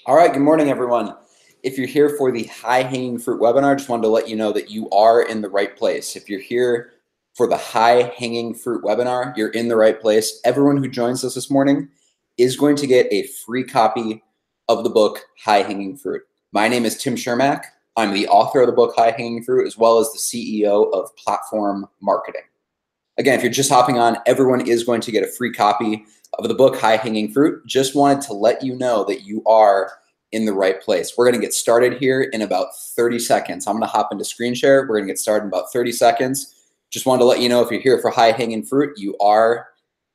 All right, good morning, everyone. If you're here for the high-hanging fruit webinar, just wanted to let you know that you are in the right place. If you're here for the high-hanging fruit webinar, you're in the right place. Everyone who joins us this morning is going to get a free copy of the book, High-Hanging Fruit. My name is Tim Shermack. I'm the author of the book, High-Hanging Fruit, as well as the CEO of Platform Marketing. Again, if you're just hopping on, everyone is going to get a free copy of the book, High-Hanging Fruit. Just wanted to let you know that you are in the right place. We're going to get started here in about 30 seconds. I'm going to hop into screen share. We're going to get started in about 30 seconds. Just wanted to let you know if you're here for high-hanging fruit, you are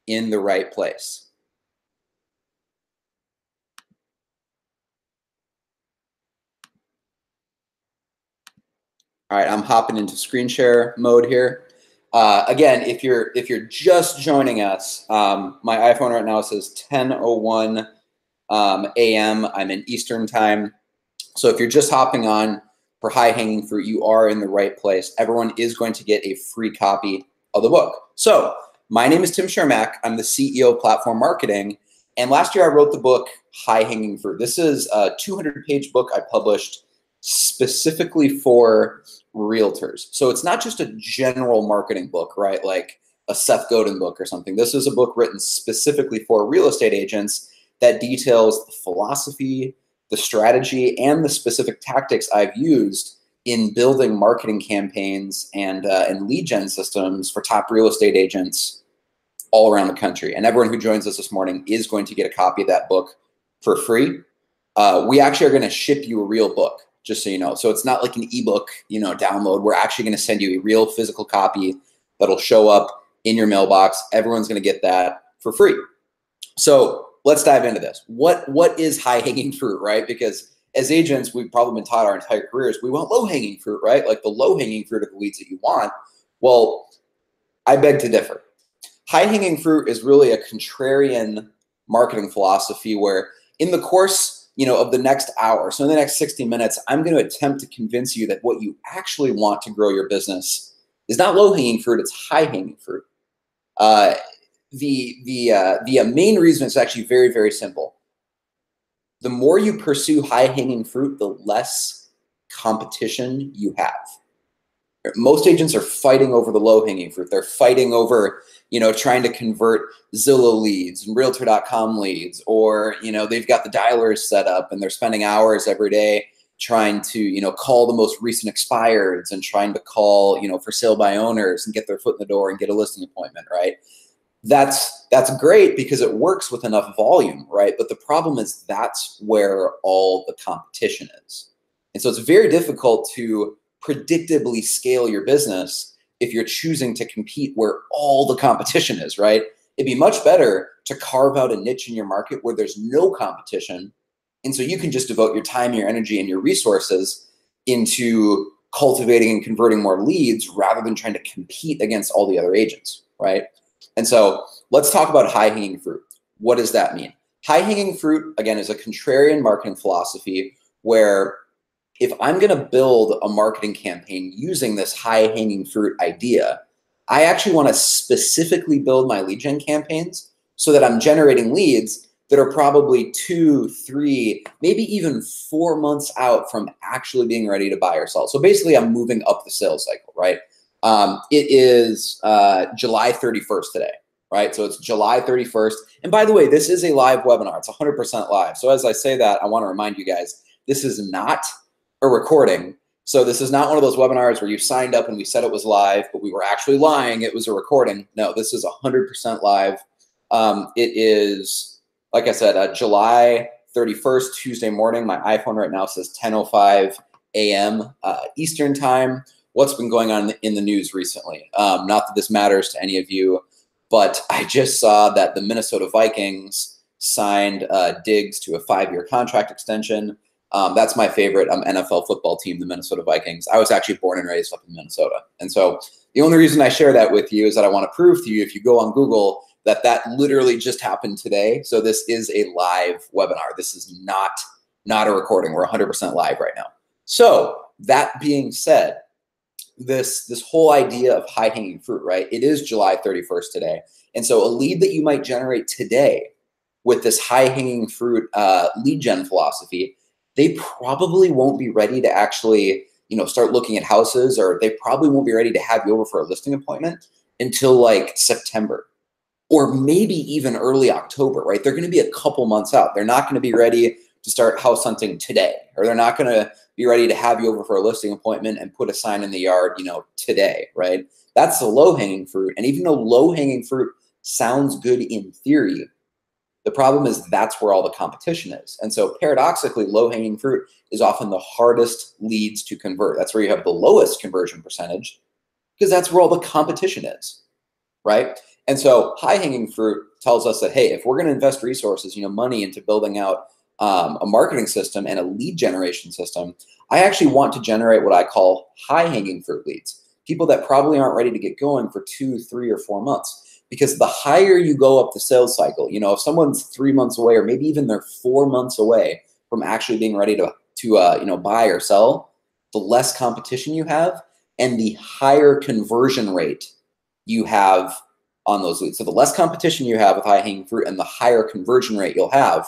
in the right place. All right, I'm hopping into screen share mode here. Again, if you're just joining us, my iPhone right now says 10:01 a.m. I'm in Eastern time. So if you're just hopping on for high-hanging fruit, you are in the right place. Everyone is going to get a free copy of the book. So my name is Tim Shermack. I'm the CEO of Platform Marketing. And last year I wrote the book, High-Hanging Fruit. This is a 200-page book I published specifically for realtors. So it's not just a general marketing book, right? Like a Seth Godin book or something. This is a book written specifically for real estate agents that details the philosophy, the strategy, and the specific tactics I've used in building marketing campaigns and lead gen systems for top real estate agents all around the country. And everyone who joins us this morning is going to get a copy of that book for free. We actually are going to ship you a real book, just so you know. So it's not like an ebook, download. We're actually going to send you a real physical copy that'll show up in your mailbox. Everyone's going to get that for free. So let's dive into this. What is high-hanging fruit, right? Because as agents, we've probably been taught our entire careers, we want low-hanging fruit, right? Like the low-hanging fruit of the leads that you want. Well, I beg to differ. High-hanging fruit is really a contrarian marketing philosophy where in the course of the next hour, so in the next 60 minutes, I'm going to attempt to convince you that what you actually want to grow your business is not low-hanging fruit, it's high-hanging fruit. The main reason is actually very, very simple. The more you pursue high-hanging fruit, the less competition you have. Most agents are fighting over the low-hanging fruit. They're fighting over, trying to convert Zillow leads and Realtor.com leads, or, they've got the dialers set up and they're spending hours every day trying to, call the most recent expireds and trying to call, for sale by owners and get their foot in the door and get a listing appointment, right? That's great because it works with enough volume, right? But the problem is that's where all the competition is. And so it's very difficult to predictably scale your business if you're choosing to compete where all the competition is, right? It'd be much better to carve out a niche in your market where there's no competition. And so you can just devote your time, your energy, and your resources into cultivating and converting more leads rather than trying to compete against all the other agents, right? And so let's talk about high-hanging fruit. What does that mean? High-hanging fruit, again, is a contrarian marketing philosophy where if I'm going to build a marketing campaign using this high-hanging fruit idea, I actually want to specifically build my lead gen campaigns so that I'm generating leads that are probably 2, 3, maybe even 4 months out from actually being ready to buy or sell. So basically, I'm moving up the sales cycle, right? It is July 31st today, right? So it's July 31st. And by the way, this is a live webinar. It's 100% live. So as I say that, I want to remind you guys, this is not a recording. So this is not one of those webinars where you signed up and we said it was live, but we were actually lying. It was a recording. No, this is 100% live. It is, like I said, July 31st, Tuesday morning. My iPhone right now says 10:05 a.m. Eastern time. What's been going on in the news recently? Not that this matters to any of you, but I just saw that the Minnesota Vikings signed Diggs to a 5-year contract extension. That's my favorite NFL football team, the Minnesota Vikings. I was actually born and raised up in Minnesota. And so the only reason I share that with you is that I want to prove to you, if you go on Google, that literally just happened today. So this is a live webinar. This is not a recording. We're 100% live right now. So that being said, this whole idea of high-hanging fruit, right? It is July 31st today. And so a lead that you might generate today with this high-hanging fruit lead gen philosophy, they probably won't be ready to actually, start looking at houses, or they probably won't be ready to have you over for a listing appointment until like September, or maybe even early October, right? They're going to be a couple months out. They're not going to be ready to start house hunting today, or they're not going to be ready to have you over for a listing appointment and put a sign in the yard, today, right? That's the low-hanging fruit. And even though low-hanging fruit sounds good in theory, the problem is that's where all the competition is. And so paradoxically, low-hanging fruit is often the hardest leads to convert. That's where you have the lowest conversion percentage, because that's where all the competition is, right? And so high-hanging fruit tells us that, hey, if we're going to invest resources, money into building out a marketing system and a lead generation system, I actually want to generate what I call high-hanging fruit leads, people that probably aren't ready to get going for 2, 3, or 4 months. Because the higher you go up the sales cycle, if someone's 3 months away, or maybe even they're 4 months away from actually being ready to buy or sell, the less competition you have and the higher conversion rate you have on those leads. So the less competition you have with high hanging fruit and the higher conversion rate you'll have,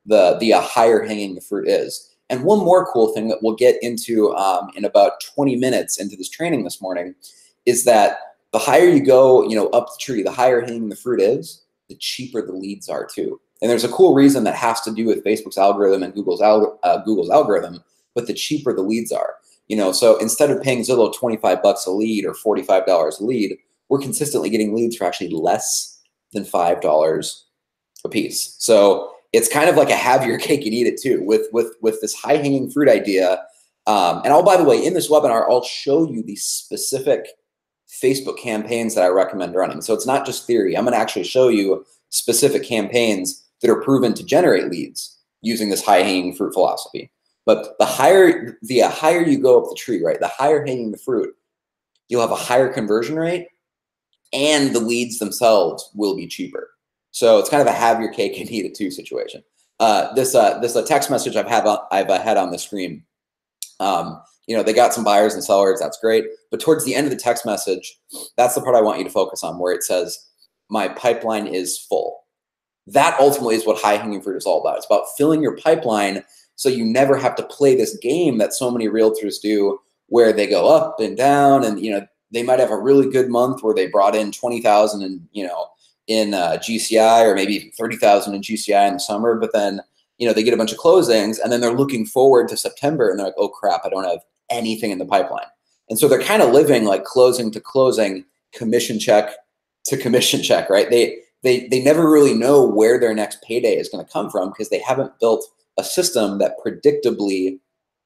the higher hanging the fruit is. And one more cool thing that we'll get into in about 20 minutes into this training this morning is that the higher you go, up the tree, the higher hanging the fruit is, the cheaper the leads are too. And there's a cool reason that has to do with Facebook's algorithm and Google's algorithm, but the cheaper the leads are. So instead of paying Zillow $25 a lead or $45 a lead, we're consistently getting leads for actually less than $5 a piece. So it's kind of like a have your cake and eat it too with this high hanging fruit idea. And by the way, in this webinar, I'll show you the specific Facebook campaigns that I recommend running. So it's not just theory. I'm going to actually show you specific campaigns that are proven to generate leads using this high hanging fruit philosophy. But the higher you go up the tree, right, the higher hanging the fruit, you'll have a higher conversion rate, and the leads themselves will be cheaper. So it's kind of a have your cake and eat it too situation. This text message I've had on the screen. They got some buyers and sellers. That's great. But towards the end of the text message, that's the part I want you to focus on, where it says, my pipeline is full. That ultimately is what high hanging fruit is all about. It's about filling your pipeline so you never have to play this game that so many realtors do, where they go up and down, and they might have a really good month where they brought in 20,000 in GCI, or maybe 30,000 in GCI in the summer, but then they get a bunch of closings, and then they're looking forward to September, and they're like, oh crap, I don't have anything in the pipeline. And so they're kind of living like closing to closing, commission check to commission check, right? They never really know where their next payday is going to come from, because they haven't built a system that predictably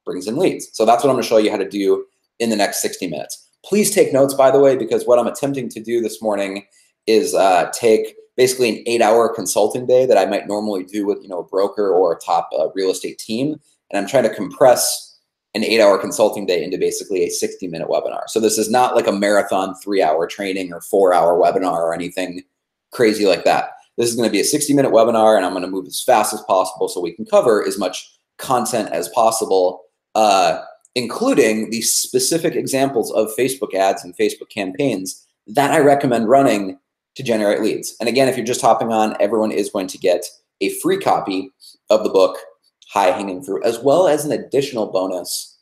brings in leads. So that's what I'm going to show you how to do in the next 60 minutes. Please take notes, by the way, because what I'm attempting to do this morning is take basically an 8-hour consulting day that I might normally do with a broker or a top real estate team, and I'm trying to compress an 8-hour consulting day into basically a 60-minute webinar. So this is not like a marathon 3-hour training or 4-hour webinar or anything crazy like that. This is going to be a 60-minute webinar, and I'm going to move as fast as possible so we can cover as much content as possible, including the specific examples of Facebook ads and Facebook campaigns that I recommend running to generate leads. And again, if you're just hopping on, everyone is going to get a free copy of the book, High Hanging Fruit, as well as an additional bonus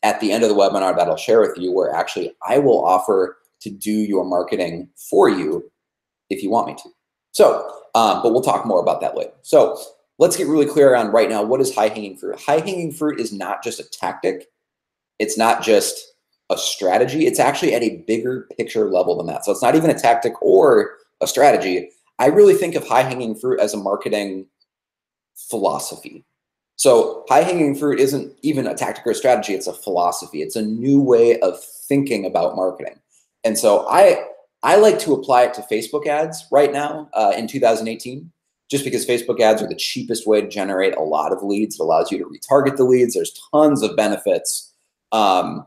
at the end of the webinar that I'll share with you, where actually I will offer to do your marketing for you if you want me to. So, but we'll talk more about that later. So let's get really clear on right now, what is high hanging fruit? High hanging fruit is not just a tactic. It's not just a strategy. It's actually at a bigger picture level than that. So it's not even a tactic or a strategy. I really think of high hanging fruit as a marketing philosophy. So high hanging fruit isn't even a tactic or a strategy. It's a philosophy. It's a new way of thinking about marketing. And so I like to apply it to Facebook ads right now in 2018, just because Facebook ads are the cheapest way to generate a lot of leads. It allows you to retarget the leads. There's tons of benefits of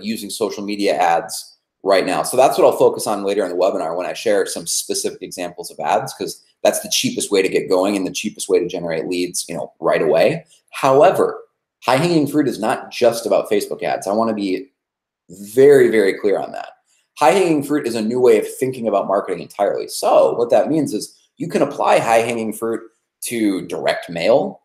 using social media ads right now. So that's what I'll focus on later in the webinar when I share some specific examples of ads, because that's the cheapest way to get going and the cheapest way to generate leads, right away. However, high hanging fruit is not just about Facebook ads. I want to be very, very clear on that. High hanging fruit is a new way of thinking about marketing entirely. So what that means is You can apply high-hanging fruit to direct mail.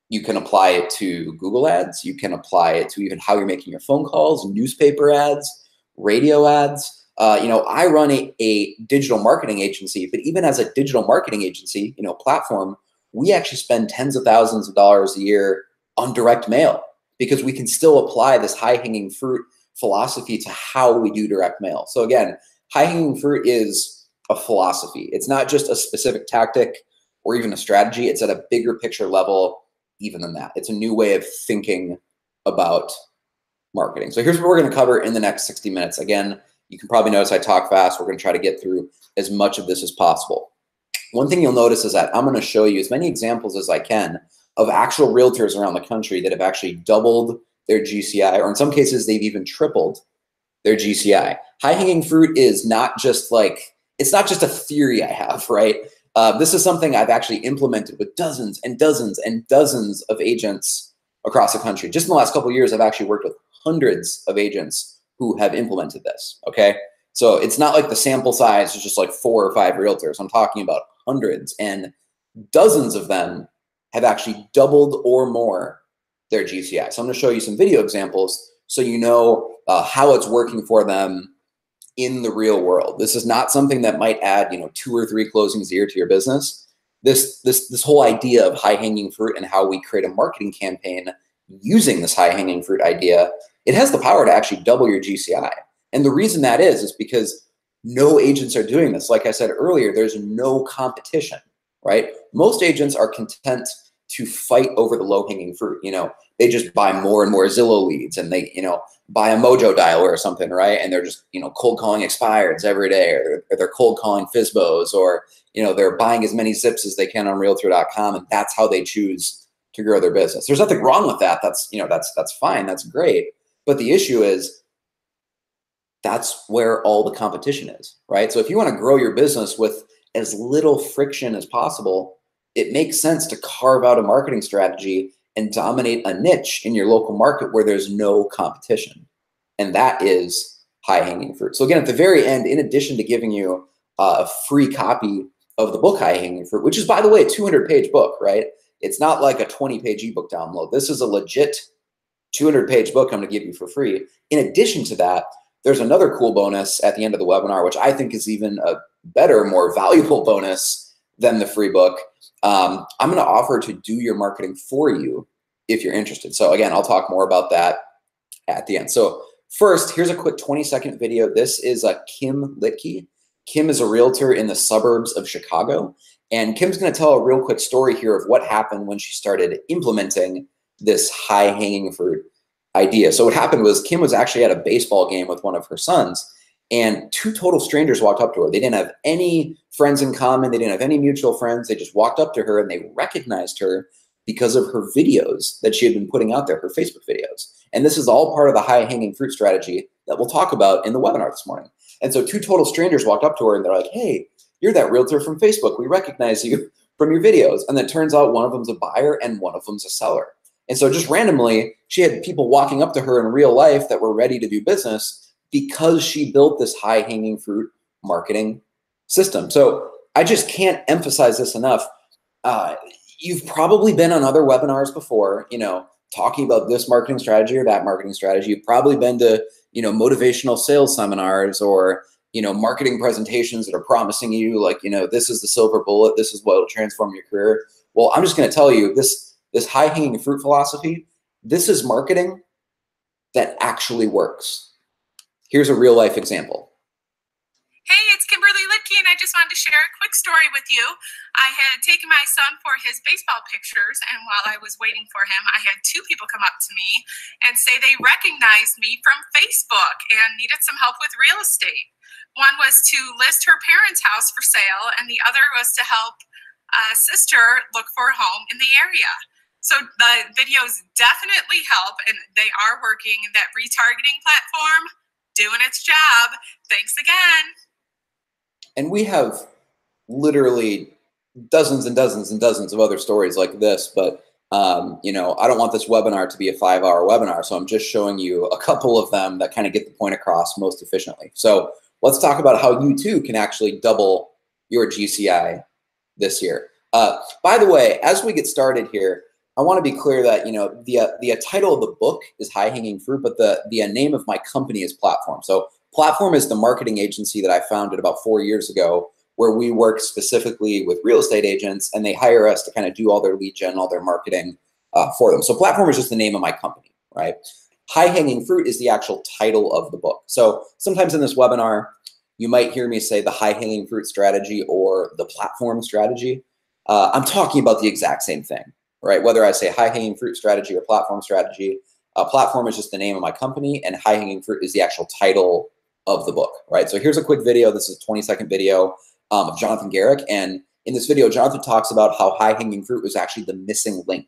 You can apply it to Google ads. You can apply it to even how you're making your phone calls, newspaper ads, radio ads. I run a digital marketing agency, but even as a digital marketing agency, platform, we actually spend tens of thousands of dollars a year on direct mail because we can still apply this high-hanging fruit philosophy to how we do direct mail. So again, high-hanging fruit is a philosophy. It's not just a specific tactic or even a strategy. It's at a bigger picture level even than that. It's a new way of thinking about marketing. So here's what we're going to cover in the next 60 minutes. Again, you can probably notice I talk fast. We're going to try to get through as much of this as possible. One thing you'll notice is that I'm going to show you as many examples as I can of actual realtors around the country that have actually doubled their GCI, or in some cases, they've even tripled their GCI. High-hanging fruit is not just it's not just a theory I have, right? This is something I've actually implemented with dozens and dozens and dozens of agents across the country. Just in the last couple of years, I've actually worked with hundreds of agents who have implemented this, okay? So it's not like the sample size is just like 4 or 5 realtors. I'm talking about hundreds, and dozens of them have actually doubled or more their GCI. So I'm gonna show you some video examples so you know how it's working for them in the real world. This is not something that might add 2 or 3 closings a year to your business. This whole idea of high-hanging fruit and how we create a marketing campaign using this high-hanging fruit idea, it has the power to actually double your GCI. And the reason that is because no agents are doing this. Like I said earlier, there's no competition, right? Most agents are content to fight over the low-hanging fruit. They just buy more and more Zillow leads, and they, buy a Mojo dialer or something, right? And they're just, cold calling expireds every day, or they're cold calling FSBOs, or, they're buying as many zips as they can on Realtor.com, and that's how they choose to grow their business. There's nothing wrong with that. That's fine. That's great. But the issue is that's where all the competition is, right? So if you want to grow your business with as little friction as possible, it makes sense to carve out a marketing strategy and dominate a niche in your local market where there's no competition. And that is high-hanging fruit. So again, at the very end, in addition to giving you a free copy of the book High-Hanging Fruit, which is, by the way, a 200-page book, right? It's not like a 20-page ebook download. This is a legit 200-page book I'm going to give you for free. In addition to that, there's another cool bonus at the end of the webinar, which I think is even a better, more valuable bonus than the free book. I'm going to offer to do your marketing for you if you're interested. So again, I'll talk more about that at the end. So first, here's a quick 20-second video. This is Kim Leadgen. Kim is a realtor in the suburbs of Chicago. And Kim's going to tell a real quick story here of what happened when she started implementing this high-hanging fruit idea. So what happened was Kim was actually at a baseball game with one of her sons, and 2 total strangers walked up to her. They didn't have any friends in common. They didn't have any mutual friends. They just walked up to her and they recognized her because of her videos that she had been putting out there, her Facebook videos. And this is all part of the high-hanging fruit strategy that we'll talk about in the webinar this morning. And so 2 total strangers walked up to her and they're like, "Hey, you're that realtor from Facebook. We recognize you from your videos." And then it turns out one of them's a buyer and one of them's a seller. And so just randomly, she had people walking up to her in real life that were ready to do business because she built this high-hanging fruit marketing system. So I just can't emphasize this enough. You've probably been on other webinars before, talking about this marketing strategy or that marketing strategy. You've probably been to, motivational sales seminars or, marketing presentations that are promising you this is the silver bullet. This is what will transform your career. Well, I'm just going to tell you this high-hanging fruit philosophy, this is marketing that actually works. Here's a real-life example. Hey, it's Kimberly Leadgen. I just wanted to share a quick story with you. I had taken my son for his baseball pictures, and while I was waiting for him, I had 2 people come up to me and say they recognized me from Facebook and needed some help with real estate. One was to list her parents' house for sale, and the other was to help a sister look for a home in the area. So the videos definitely help, and they are working. That retargeting platform, doing its job. Thanks again. And we have literally dozens and dozens and dozens of other stories like this, but I don't want this webinar to be a 5-hour webinar, so I'm just showing you a couple of them that kind of get the point across most efficiently. So let's talk about how you too can actually double your GCI this year. By the way, as we get started here, I want to be clear that, you know, the title of the book is High Hanging Fruit, but the name of my company is Platform. So Platform is the marketing agency that I founded about 4 years ago, where we work specifically with real estate agents, and they hire us to kind of do all their lead gen, all their marketing for them. So Platform is just the name of my company, right? High Hanging Fruit is the actual title of the book. So sometimes in this webinar, you might hear me say the high hanging fruit strategy or the platform strategy. I'm talking about the exact same thing, right? Whether I say high hanging fruit strategy or platform strategy, platform is just the name of my company, and high hanging fruit is the actual title of the book, right? So here's a quick video. This is a 20-second video of Jonathan Garrick. And in this video, Jonathan talks about how high hanging fruit was actually the missing link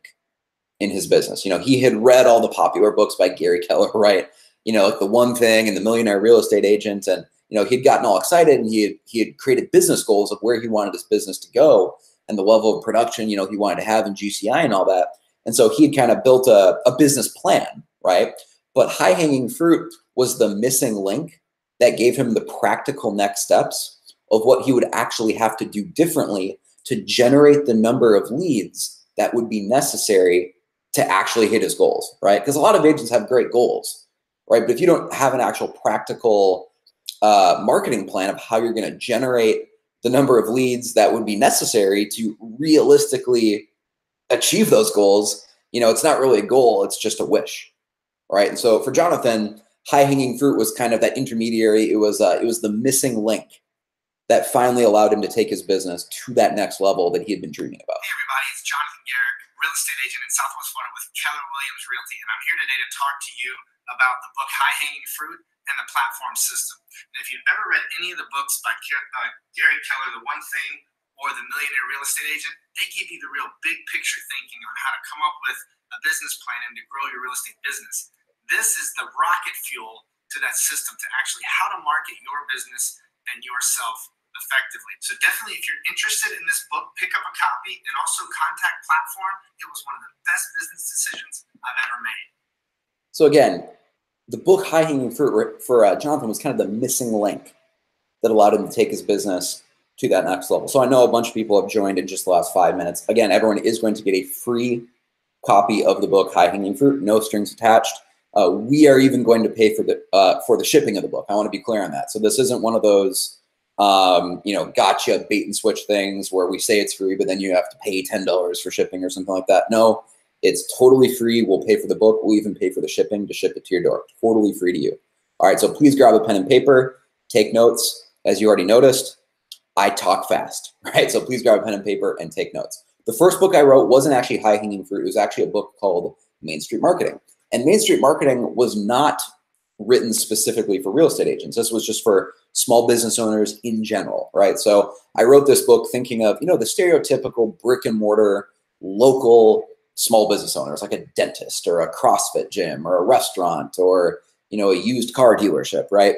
in his business. You know, he had read all the popular books by Gary Keller, right? You know, like The One Thing and The Millionaire Real Estate Agent. And, you know, he'd gotten all excited, and he had created business goals of where he wanted his business to go and the level of production, you know, he wanted to have in GCI and all that. And so he had kind of built a business plan, right? But high hanging fruit was the missing link that gave him the practical next steps of what he would actually have to do differently to generate the number of leads that would be necessary to actually hit his goals, right? Because a lot of agents have great goals, right? But if you don't have an actual practical marketing plan of how you're going to generate the number of leads that would be necessary to realistically achieve those goals, you know, it's not really a goal, it's just a wish, right? And so for Jonathan, high hanging fruit was kind of that intermediary. It was the missing link that finally allowed him to take his business to that next level that he had been dreaming about. Hey everybody, it's Jonathan Garrick, real estate agent in Southwest Florida with Keller Williams Realty, and I'm here today to talk to you about the book High Hanging Fruit and the Platform System. And if you've ever read any of the books by Gary Keller, The One Thing or The Millionaire Real Estate Agent, they give you the real big picture thinking on how to come up with a business plan and to grow your real estate business. This is the rocket fuel to that system, to actually how to market your business and yourself effectively. So definitely, if you're interested in this book, pick up a copy and also contact Platform. It was one of the best business decisions I've ever made. So again, the book High Hanging Fruit for Jonathan was kind of the missing link that allowed him to take his business to that next level. So I know a bunch of people have joined in just the last 5 minutes. Again, everyone is going to get a free copy of the book High Hanging Fruit, no strings attached. We are even going to pay for the shipping of the book. I want to be clear on that. So this isn't one of those you know, gotcha bait and switch things where we say it's free, but then you have to pay $10 for shipping or something like that. No, it's totally free. We'll pay for the book. We'll even pay for the shipping to ship it to your door. Totally free to you. All right, so please grab a pen and paper, take notes. As you already noticed, I talk fast, right? So please grab a pen and paper and take notes. The first book I wrote wasn't actually High Hanging Fruit. It was actually a book called Main Street Marketing. And Main Street Marketing was not written specifically for real estate agents. This was just for small business owners in general, right? So I wrote this book thinking of, you know, the stereotypical brick and mortar local small business owners, like a dentist or a CrossFit gym or a restaurant or, you know, a used car dealership, right?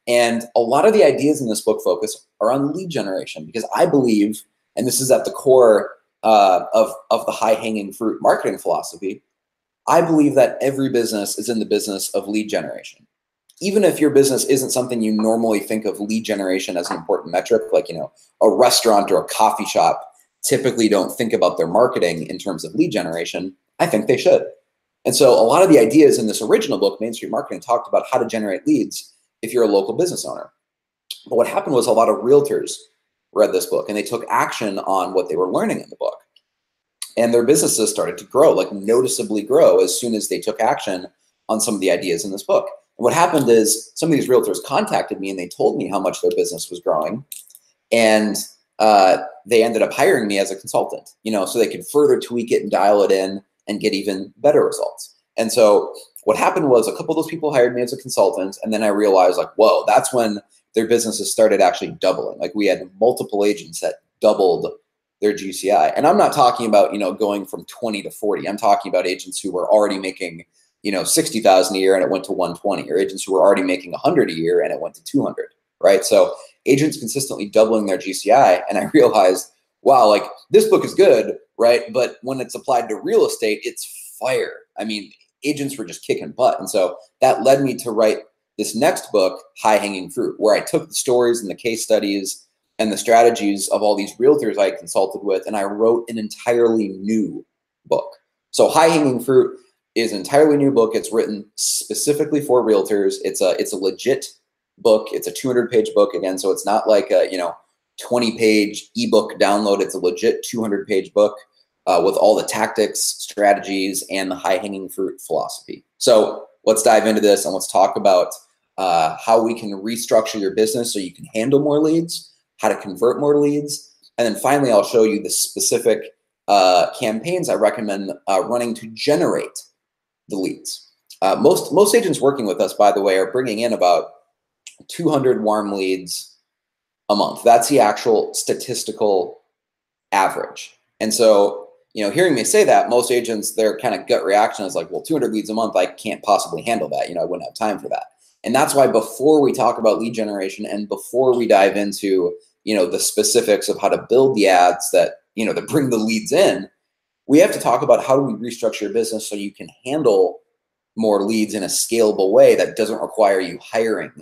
And a lot of the ideas in this book focus are on lead generation, because I believe, and this is at the core of the high hanging fruit marketing philosophy, I believe that every business is in the business of lead generation. Even if your business isn't something you normally think of lead generation as an important metric, like, you know, a restaurant or a coffee shop typically don't think about their marketing in terms of lead generation, I think they should. And so a lot of the ideas in this original book, Main Street Marketing, talked about how to generate leads if you're a local business owner. But what happened was a lot of realtors read this book and they took action on what they were learning in the book. And their businesses started to grow, like noticeably grow, as soon as they took action on some of the ideas in this book. And what happened is some of these realtors contacted me and they told me how much their business was growing. And they ended up hiring me as a consultant, you know, so they could further tweak it and dial it in and get even better results. And so what happened was a couple of those people hired me as a consultant. And then I realized, like, whoa, that's when their businesses started actually doubling. Like, we had multiple agents that doubled their GCI. And I'm not talking about, you know, going from 20 to 40. I'm talking about agents who were already making, you know, 60,000 a year and it went to 120, or agents who were already making 100 a year and it went to 200, right? So agents consistently doubling their GCI. And I realized, wow, like, this book is good, right? But when it's applied to real estate, it's fire. I mean, agents were just kicking butt. And so that led me to write this next book, High Hanging Fruit, where I took the stories and the case studies and the strategies of all these realtors I consulted with, and I wrote an entirely new book. So High Hanging Fruit is an entirely new book. It's written specifically for realtors. It's a legit book. It's a 200-page book again, so it's not like a 20-page ebook download. It's a legit 200-page book with all the tactics, strategies, and the high-hanging fruit philosophy. So let's dive into this and let's talk about how we can restructure your business so you can handle more leads, how to convert more leads, and then finally I'll show you the specific campaigns I recommend running to generate the leads. Most agents working with us, by the way, are bringing in about 200 warm leads a month. That's the actual statistical average. And so, hearing me say that, most agents, their kind of gut reaction is like, well, 200 leads a month, I can't possibly handle that. I wouldn't have time for that. And that's why before we talk about lead generation and before we dive into, the specifics of how to build the ads that, that bring the leads in, we have to talk about how do we restructure your business so you can handle more leads in a scalable way that doesn't require you hiring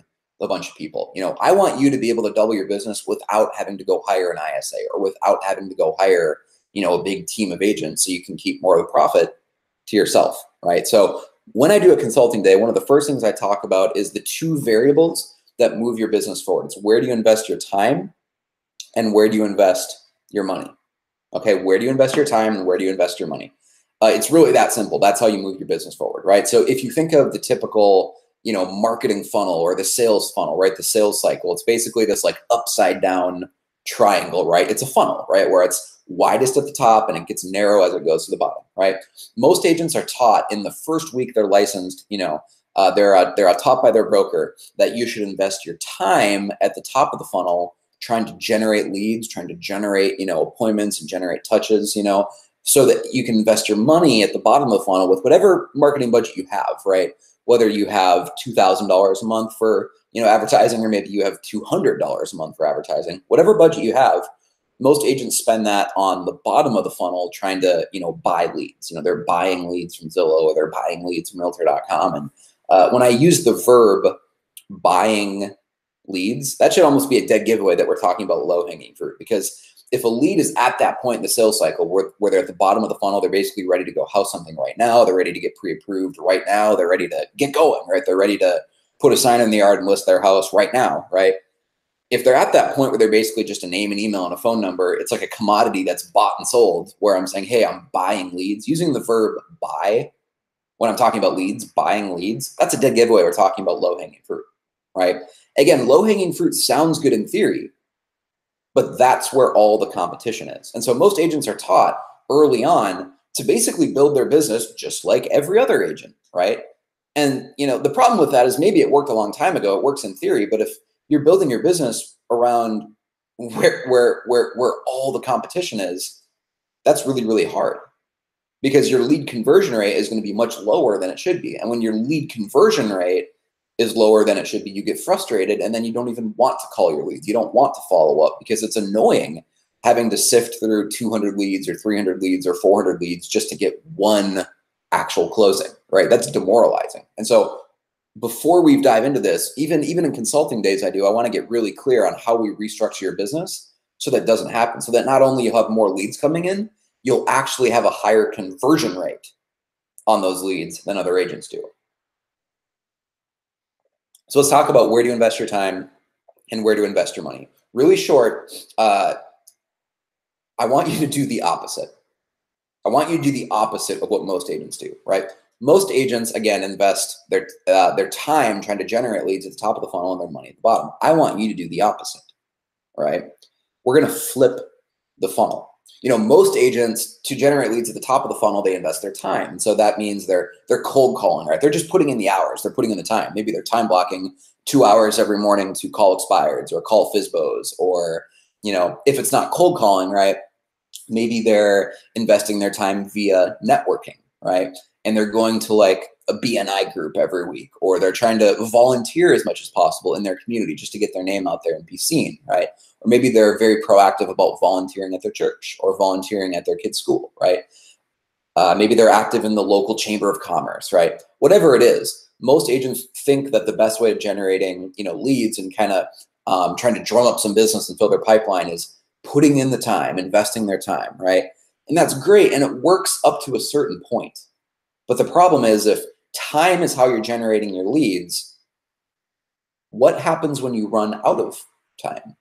a bunch of people. I want you to be able to double your business without having to go hire an ISA or without having to go hire, a big team of agents so you can keep more of the profit to yourself, right? So when I do a consulting day, one of the first things I talk about is the two variables that move your business forward. It's where do you invest your time and where do you invest your money? Okay, where do you invest your time and where do you invest your money? It's really that simple. That's how you move your business forward, right? So if you think of the typical, marketing funnel or the sales funnel, right? The sales cycle, it's basically this like upside down triangle, right? It's a funnel, right? Where it's widest at the top and it gets narrow as it goes to the bottom, right? Most agents are taught in the first week they're licensed, they're taught by their broker that you should invest your time at the top of the funnel trying to generate leads, trying to generate, appointments and generate touches, so that you can invest your money at the bottom of the funnel with whatever marketing budget you have, right? Whether you have $2,000 a month for, advertising, or maybe you have $200 a month for advertising, whatever budget you have, most agents spend that on the bottom of the funnel trying to, buy leads. They're buying leads from Zillow or they're buying leads from Realtor.com. And when I use the verb buying leads, that should almost be a dead giveaway that we're talking about low-hanging fruit, because if a lead is at that point in the sales cycle where they're at the bottom of the funnel, they're basically ready to go house something right now. They're ready to get pre-approved right now. They're ready to get going, right? They're ready to put a sign in the yard and list their house right now, right? If they're at that point where they're basically just a name, an email, and a phone number, it's like a commodity that's bought and sold, where I'm saying, hey, I'm buying leads. Using the verb buy when I'm talking about leads, buying leads, that's a dead giveaway. We're talking about low-hanging fruit, right? Again, low-hanging fruit sounds good in theory, but that's where all the competition is. And so most agents are taught early on to basically build their business just like every other agent, right? And the problem with that is maybe it worked a long time ago. It works in theory, but if you're building your business around where all the competition is, that's really, really hard, because your lead conversion rate is going to be much lower than it should be. And when your lead conversion rate is lower than it should be, you get frustrated, and then you don't even want to call your leads. You don't want to follow up because it's annoying having to sift through 200 leads or 300 leads or 400 leads just to get one actual closing, right? That's demoralizing. And so before we dive into this, even in consulting days I want to get really clear on how we restructure your business so that doesn't happen, so that not only you'll have more leads coming in, you'll actually have a higher conversion rate on those leads than other agents do. So let's talk about where do you invest your time and where to invest your money. Really short, I want you to do the opposite. I want you to do the opposite of what most agents do, right? Most agents, again, invest their time trying to generate leads at the top of the funnel and their money at the bottom. I want you to do the opposite, right? We're going to flip the funnel. Most agents, to generate leads at the top of the funnel, they invest their time. And so that means they're cold calling, right? They're just putting in the hours. They're putting in the time. Maybe they're time blocking 2 hours every morning to call expireds or call FSBOs, or, if it's not cold calling, right? Maybe they're investing their time via networking, right? And they're going to like a BNI group every week, or they're trying to volunteer as much as possible in their community just to get their name out there and be seen, right? Or maybe they're very proactive about volunteering at their church or volunteering at their kid's school, right? Maybe they're active in the local chamber of commerce, right? Whatever it is, most agents think that the best way of generating, leads and kind of trying to drum up some business and fill their pipeline is putting in the time, investing their time, right? And that's great, and it works up to a certain point. But the problem is, if time is how you're generating your leads, what happens when you run out of time?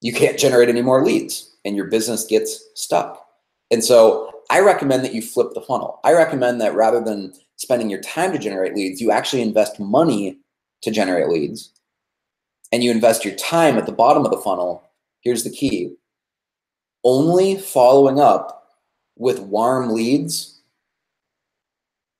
You can't generate any more leads and your business gets stuck. And so I recommend that you flip the funnel. I recommend that rather than spending your time to generate leads, you actually invest money to generate leads, and you invest your time at the bottom of the funnel. Here's the key: only following up with warm leads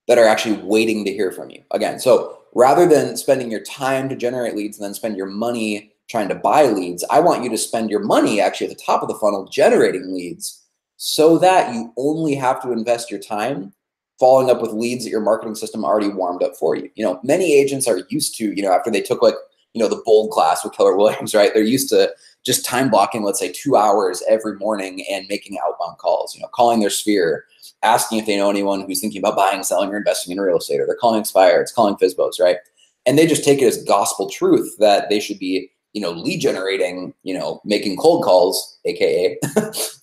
that are actually waiting to hear from you. Again, so rather than spending your time to generate leads and then spend your money trying to buy leads, I want you to spend your money actually at the top of the funnel generating leads, so that you only have to invest your time following up with leads that your marketing system already warmed up for you. You know, many agents are used to, you know, after they took like, you know, the bold class with Keller Williams, right? They're used to just time blocking, let's say 2 hours every morning and making outbound calls, you know, calling their sphere, asking if they know anyone who's thinking about buying, selling, or investing in real estate, or they're calling expireds, calling FSBOs, right? And they just take it as gospel truth that they should be, you know, lead generating, you know, making cold calls, AKA,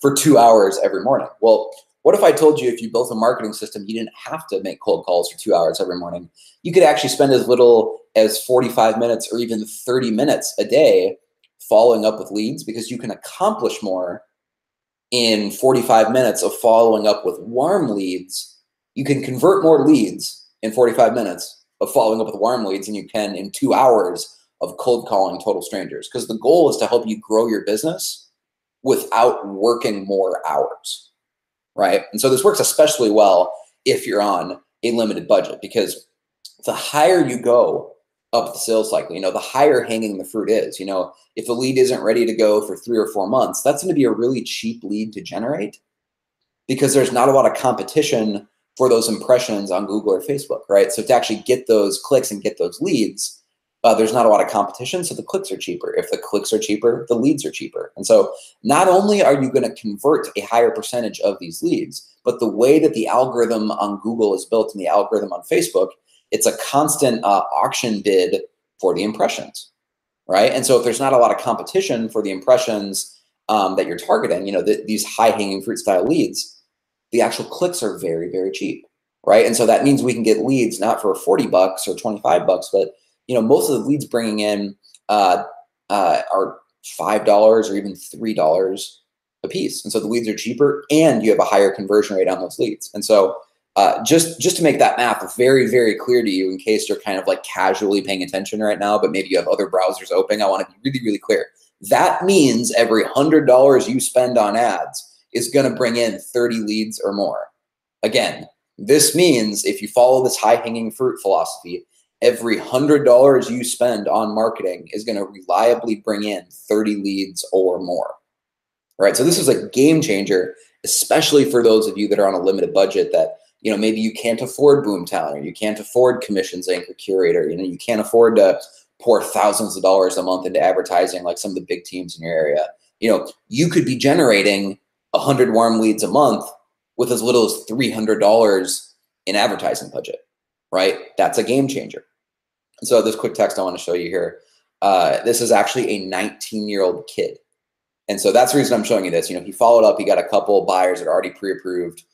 for 2 hours every morning. Well, what if I told you if you built a marketing system, you didn't have to make cold calls for 2 hours every morning? You could actually spend as little as 45 minutes or even 30 minutes a day following up with leads, because you can accomplish more in 45 minutes of following up with warm leads. You can convert more leads in 45 minutes of following up with warm leads than you can in 2 hours of cold calling total strangers, because the goal is to help you grow your business without working more hours, right? And so this works especially well if you're on a limited budget, because the higher you go up the sales cycle, you know, the higher hanging the fruit is. You know, if the lead isn't ready to go for 3 or 4 months, that's going to be a really cheap lead to generate, because there's not a lot of competition for those impressions on Google or Facebook, right? So to actually get those clicks and get those leads, there's not a lot of competition, so the clicks are cheaper. If the clicks are cheaper, the leads are cheaper. And so not only are you going to convert a higher percentage of these leads, but the way that the algorithm on Google is built and the algorithm on Facebook, it's a constant auction bid for the impressions, right? And so if there's not a lot of competition for the impressions that you're targeting, you know, these high-hanging fruit style leads, the actual clicks are very, very cheap, right? And so that means we can get leads not for $40 or $25, but you know, most of the leads bringing in are $5 or even $3 a piece. And so the leads are cheaper and you have a higher conversion rate on those leads. And so just to make that math very, very clear to you, in case you're kind of like casually paying attention right now, but maybe you have other browsers open, I want to be really, really clear. That means every $100 you spend on ads is going to bring in 30 leads or more. Again, this means if you follow this high-hanging fruit philosophy, every $100 you spend on marketing is going to reliably bring in 30 leads or more, right? So this is a game changer, especially for those of you that are on a limited budget that, you know, maybe you can't afford Boomtown, or you can't afford Commissions Inc. or Curator. You know, you can't afford to pour thousands of dollars a month into advertising like some of the big teams in your area. You know, you could be generating 100 warm leads a month with as little as $300 in advertising budget, right? That's a game changer. So this quick text I want to show you here, this is actually a 19-year-old kid. And so that's the reason I'm showing you this. You know, he followed up, he got a couple buyers that are already pre-approved.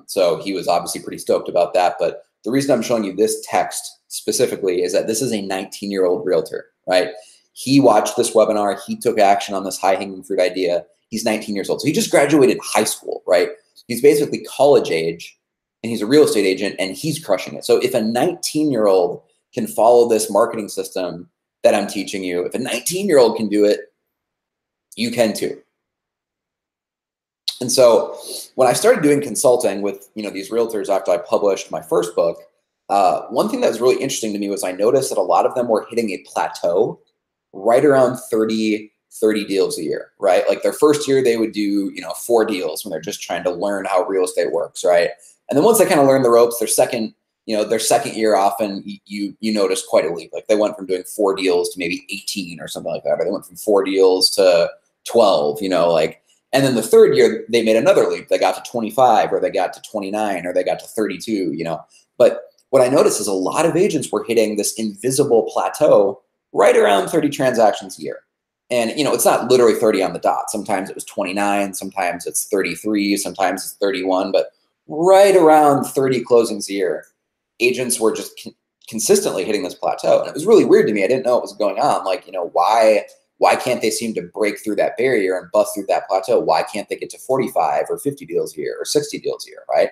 So he was obviously pretty stoked about that. But the reason I'm showing you this text specifically is that this is a 19-year-old realtor, right? He watched this webinar, he took action on this high-hanging fruit idea. He's 19 years old. So he just graduated high school, right? He's basically college age, and he's a real estate agent, and he's crushing it. So if a 19-year-old can follow this marketing system that I'm teaching you, if a 19-year-old can do it, you can too. And so when I started doing consulting with, you know, these realtors after I published my first book, one thing that was really interesting to me was I noticed that a lot of them were hitting a plateau right around 30 deals a year, right? Like their first year, they would do, you know, 4 deals when they're just trying to learn how real estate works, right? And then once they kind of learn the ropes, their second year, often you notice quite a leap. Like they went from doing 4 deals to maybe 18 or something like that, or they went from 4 deals to 12, you know, like, and then the third year they made another leap. They got to 25, or they got to 29, or they got to 32, you know. But what I noticed is a lot of agents were hitting this invisible plateau right around 30 transactions a year. And, you know, it's not literally 30 on the dot. Sometimes it was 29, sometimes it's 33, sometimes it's 31, but right around 30 closings a year. Agents were just consistently hitting this plateau. And it was really weird to me. I didn't know what was going on. Like, you know, why can't they seem to break through that barrier and bust through that plateau? Why can't they get to 45 or 50 deals a year or 60 deals a year, right?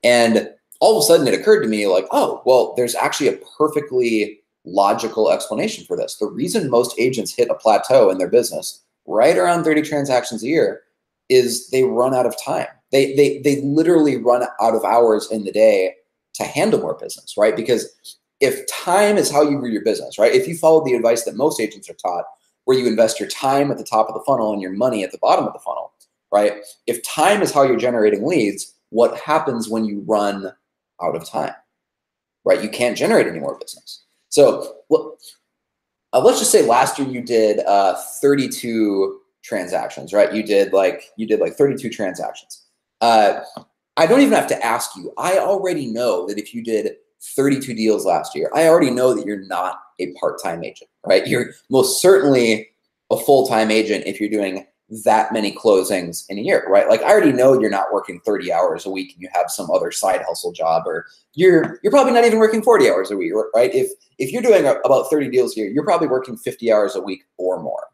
And all of a sudden it occurred to me like, oh, well, there's actually a perfectly logical explanation for this. The reason most agents hit a plateau in their business right around 30 transactions a year is they run out of time. They literally run out of hours in the day to handle more business, right? Because if time is how you grew your business, right? If you followed the advice that most agents are taught, where you invest your time at the top of the funnel and your money at the bottom of the funnel, right? If time is how you're generating leads, what happens when you run out of time, right? You can't generate any more business. So let's just say last year you did 32 transactions, right? You did like 32 transactions. I don't even have to ask you. I already know that if you did 32 deals last year, I already know that you're not a part-time agent, right? You're most certainly a full-time agent if you're doing that many closings in a year, right? Like I already know you're not working 30 hours a week and you have some other side hustle job, or you're probably not even working 40 hours a week, right? If you're doing about 30 deals a year, you're probably working 50 hours a week or more,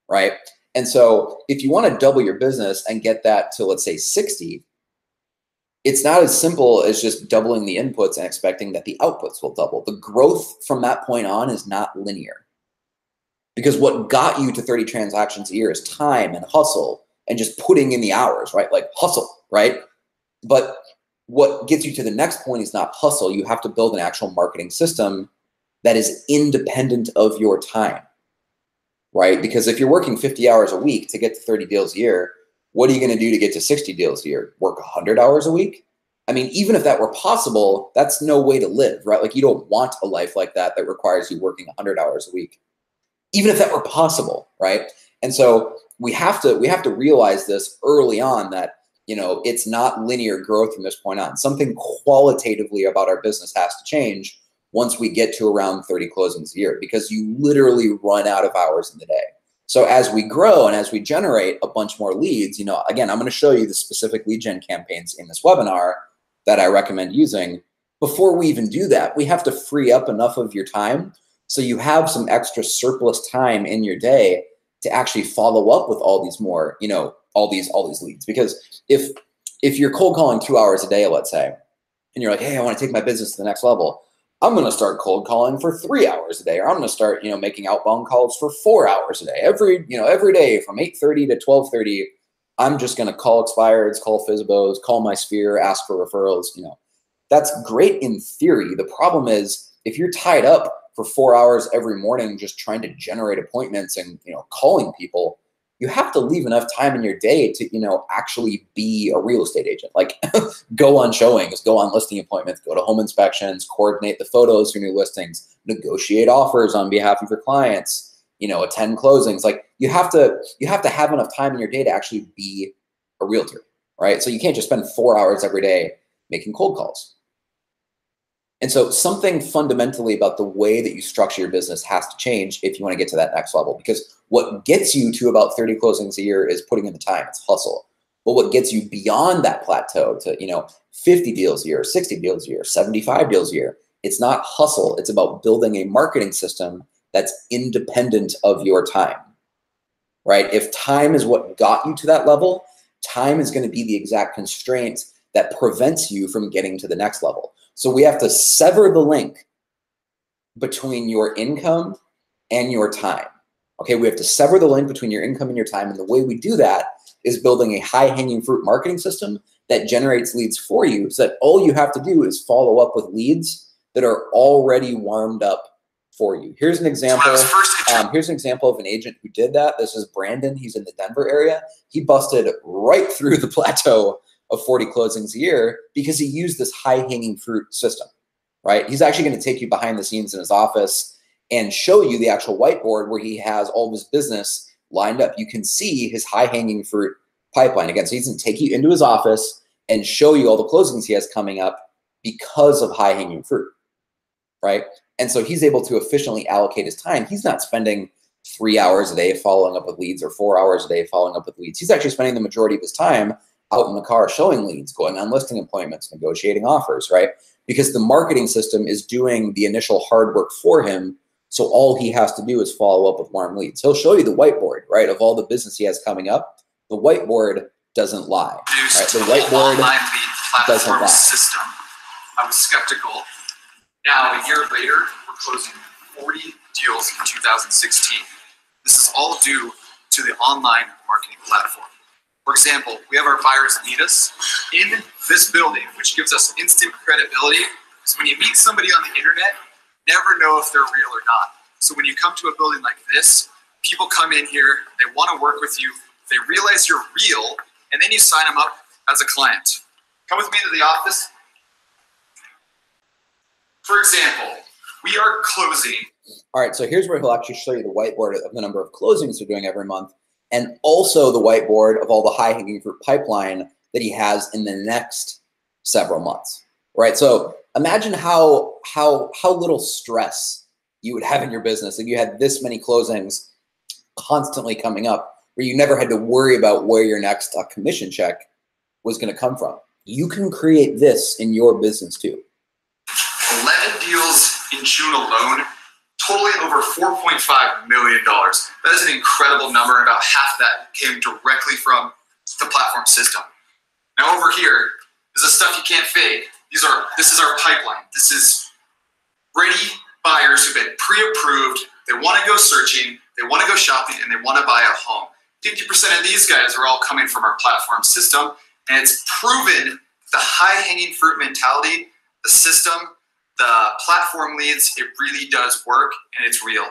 right? And so if you want to double your business and get that to, let's say, 60, it's not as simple as just doubling the inputs and expecting that the outputs will double. The growth from that point on is not linear. Because what got you to 30 transactions a year is time and hustle and just putting in the hours, right? Like hustle, right? But what gets you to the next point is not hustle. You have to build an actual marketing system that is independent of your time, right? Because if you're working 50 hours a week to get to 30 deals a year, what are you going to do to get to 60 deals a year? Work 100 hours a week? I mean, even if that were possible, that's no way to live, right? Like you don't want a life like that that requires you working 100 hours a week, even if that were possible, right? And so we have to realize this early on that, you know, it's not linear growth from this point on. Something qualitatively about our business has to change once we get to around 30 closings a year, because you literally run out of hours in the day. So as we grow and as we generate a bunch more leads, you know, again, I'm going to show you the specific lead gen campaigns in this webinar that I recommend using. Before we even do that, we have to free up enough of your time so you have some extra surplus time in your day to actually follow up with all these more, you know, all these leads. Because if you're cold calling 2 hours a day, let's say, and you're like, hey, I want to take my business to the next level, I'm going to start cold calling for 3 hours a day, or I'm going to start, you know, making outbound calls for 4 hours a day. Every day from 8:30 to 12:30, I'm just going to call expireds, call FSBOs, call my sphere, ask for referrals. You know, that's great in theory. The problem is if you're tied up for 4 hours every morning just trying to generate appointments and, you know, calling people, you have to leave enough time in your day to, you know, actually be a real estate agent. Like go on showings, go on listing appointments, go to home inspections, coordinate the photos for new listings, negotiate offers on behalf of your clients, you know, attend closings. Like you have to have enough time in your day to actually be a realtor, right? So you can't just spend 4 hours every day making cold calls. And so something fundamentally about the way that you structure your business has to change if you want to get to that next level, because what gets you to about 30 closings a year is putting in the time, it's hustle. But what gets you beyond that plateau to, you know, 50 deals a year, 60 deals a year, 75 deals a year, it's not hustle. It's about building a marketing system that's independent of your time, right? If time is what got you to that level, time is going to be the exact constraint that prevents you from getting to the next level. So we have to sever the link between your income and your time. Okay, we have to sever the link between your income and your time. And the way we do that is building a high-hanging fruit marketing system that generates leads for you, so that all you have to do is follow up with leads that are already warmed up for you. Here's an example. Here's an example of an agent who did that. This is Brandon. He's in the Denver area. He busted right through the plateau of 40 closings a year because he used this high-hanging fruit system, right? He's actually going to take you behind the scenes in his office and show you the actual whiteboard where he has all of his business lined up. You can see his high-hanging fruit pipeline. Again, so he's going to take you into his office and show you all the closings he has coming up because of high-hanging fruit, right? And so he's able to efficiently allocate his time. He's not spending 3 hours a day following up with leads or 4 hours a day following up with leads. He's actually spending the majority of his time out in the car showing leads, going on listing appointments, negotiating offers, right? Because the marketing system is doing the initial hard work for him. So all he has to do is follow up with warm leads. He'll show you the whiteboard, right, of all the business he has coming up. The whiteboard doesn't lie. Right? The whiteboard doesn't lie. System. I was skeptical. Now, a year later, we're closing 40 deals in 2016. This is all due to the online marketing platform. For example, we have our buyers meet us in this building, which gives us instant credibility. Because when you meet somebody on the internet, never know if they're real or not. So when you come to a building like this, people come in here, they want to work with you, they realize you're real, and then you sign them up as a client. Come with me to the office. For example, we are closing. All right, so here's where he'll actually show you the whiteboard of the number of closings they're doing every month, and also the whiteboard of all the high-hanging fruit pipeline that he has in the next several months, right? So imagine how little stress you would have in your business if you had this many closings constantly coming up, where you never had to worry about where your next commission check was going to come from. You can create this in your business too. 11 deals in June alone, totaling over $4.5 million. That is an incredible number. About half of that came directly from the platform system. Now over here is the stuff you can't fake. This is our pipeline. This is ready buyers who've been pre-approved. They want to go searching, they want to go shopping, and they want to buy a home. 50% of these guys are all coming from our platform system, and it's proven the high-hanging fruit mentality, the system, the platform leads, it really does work, and it's real.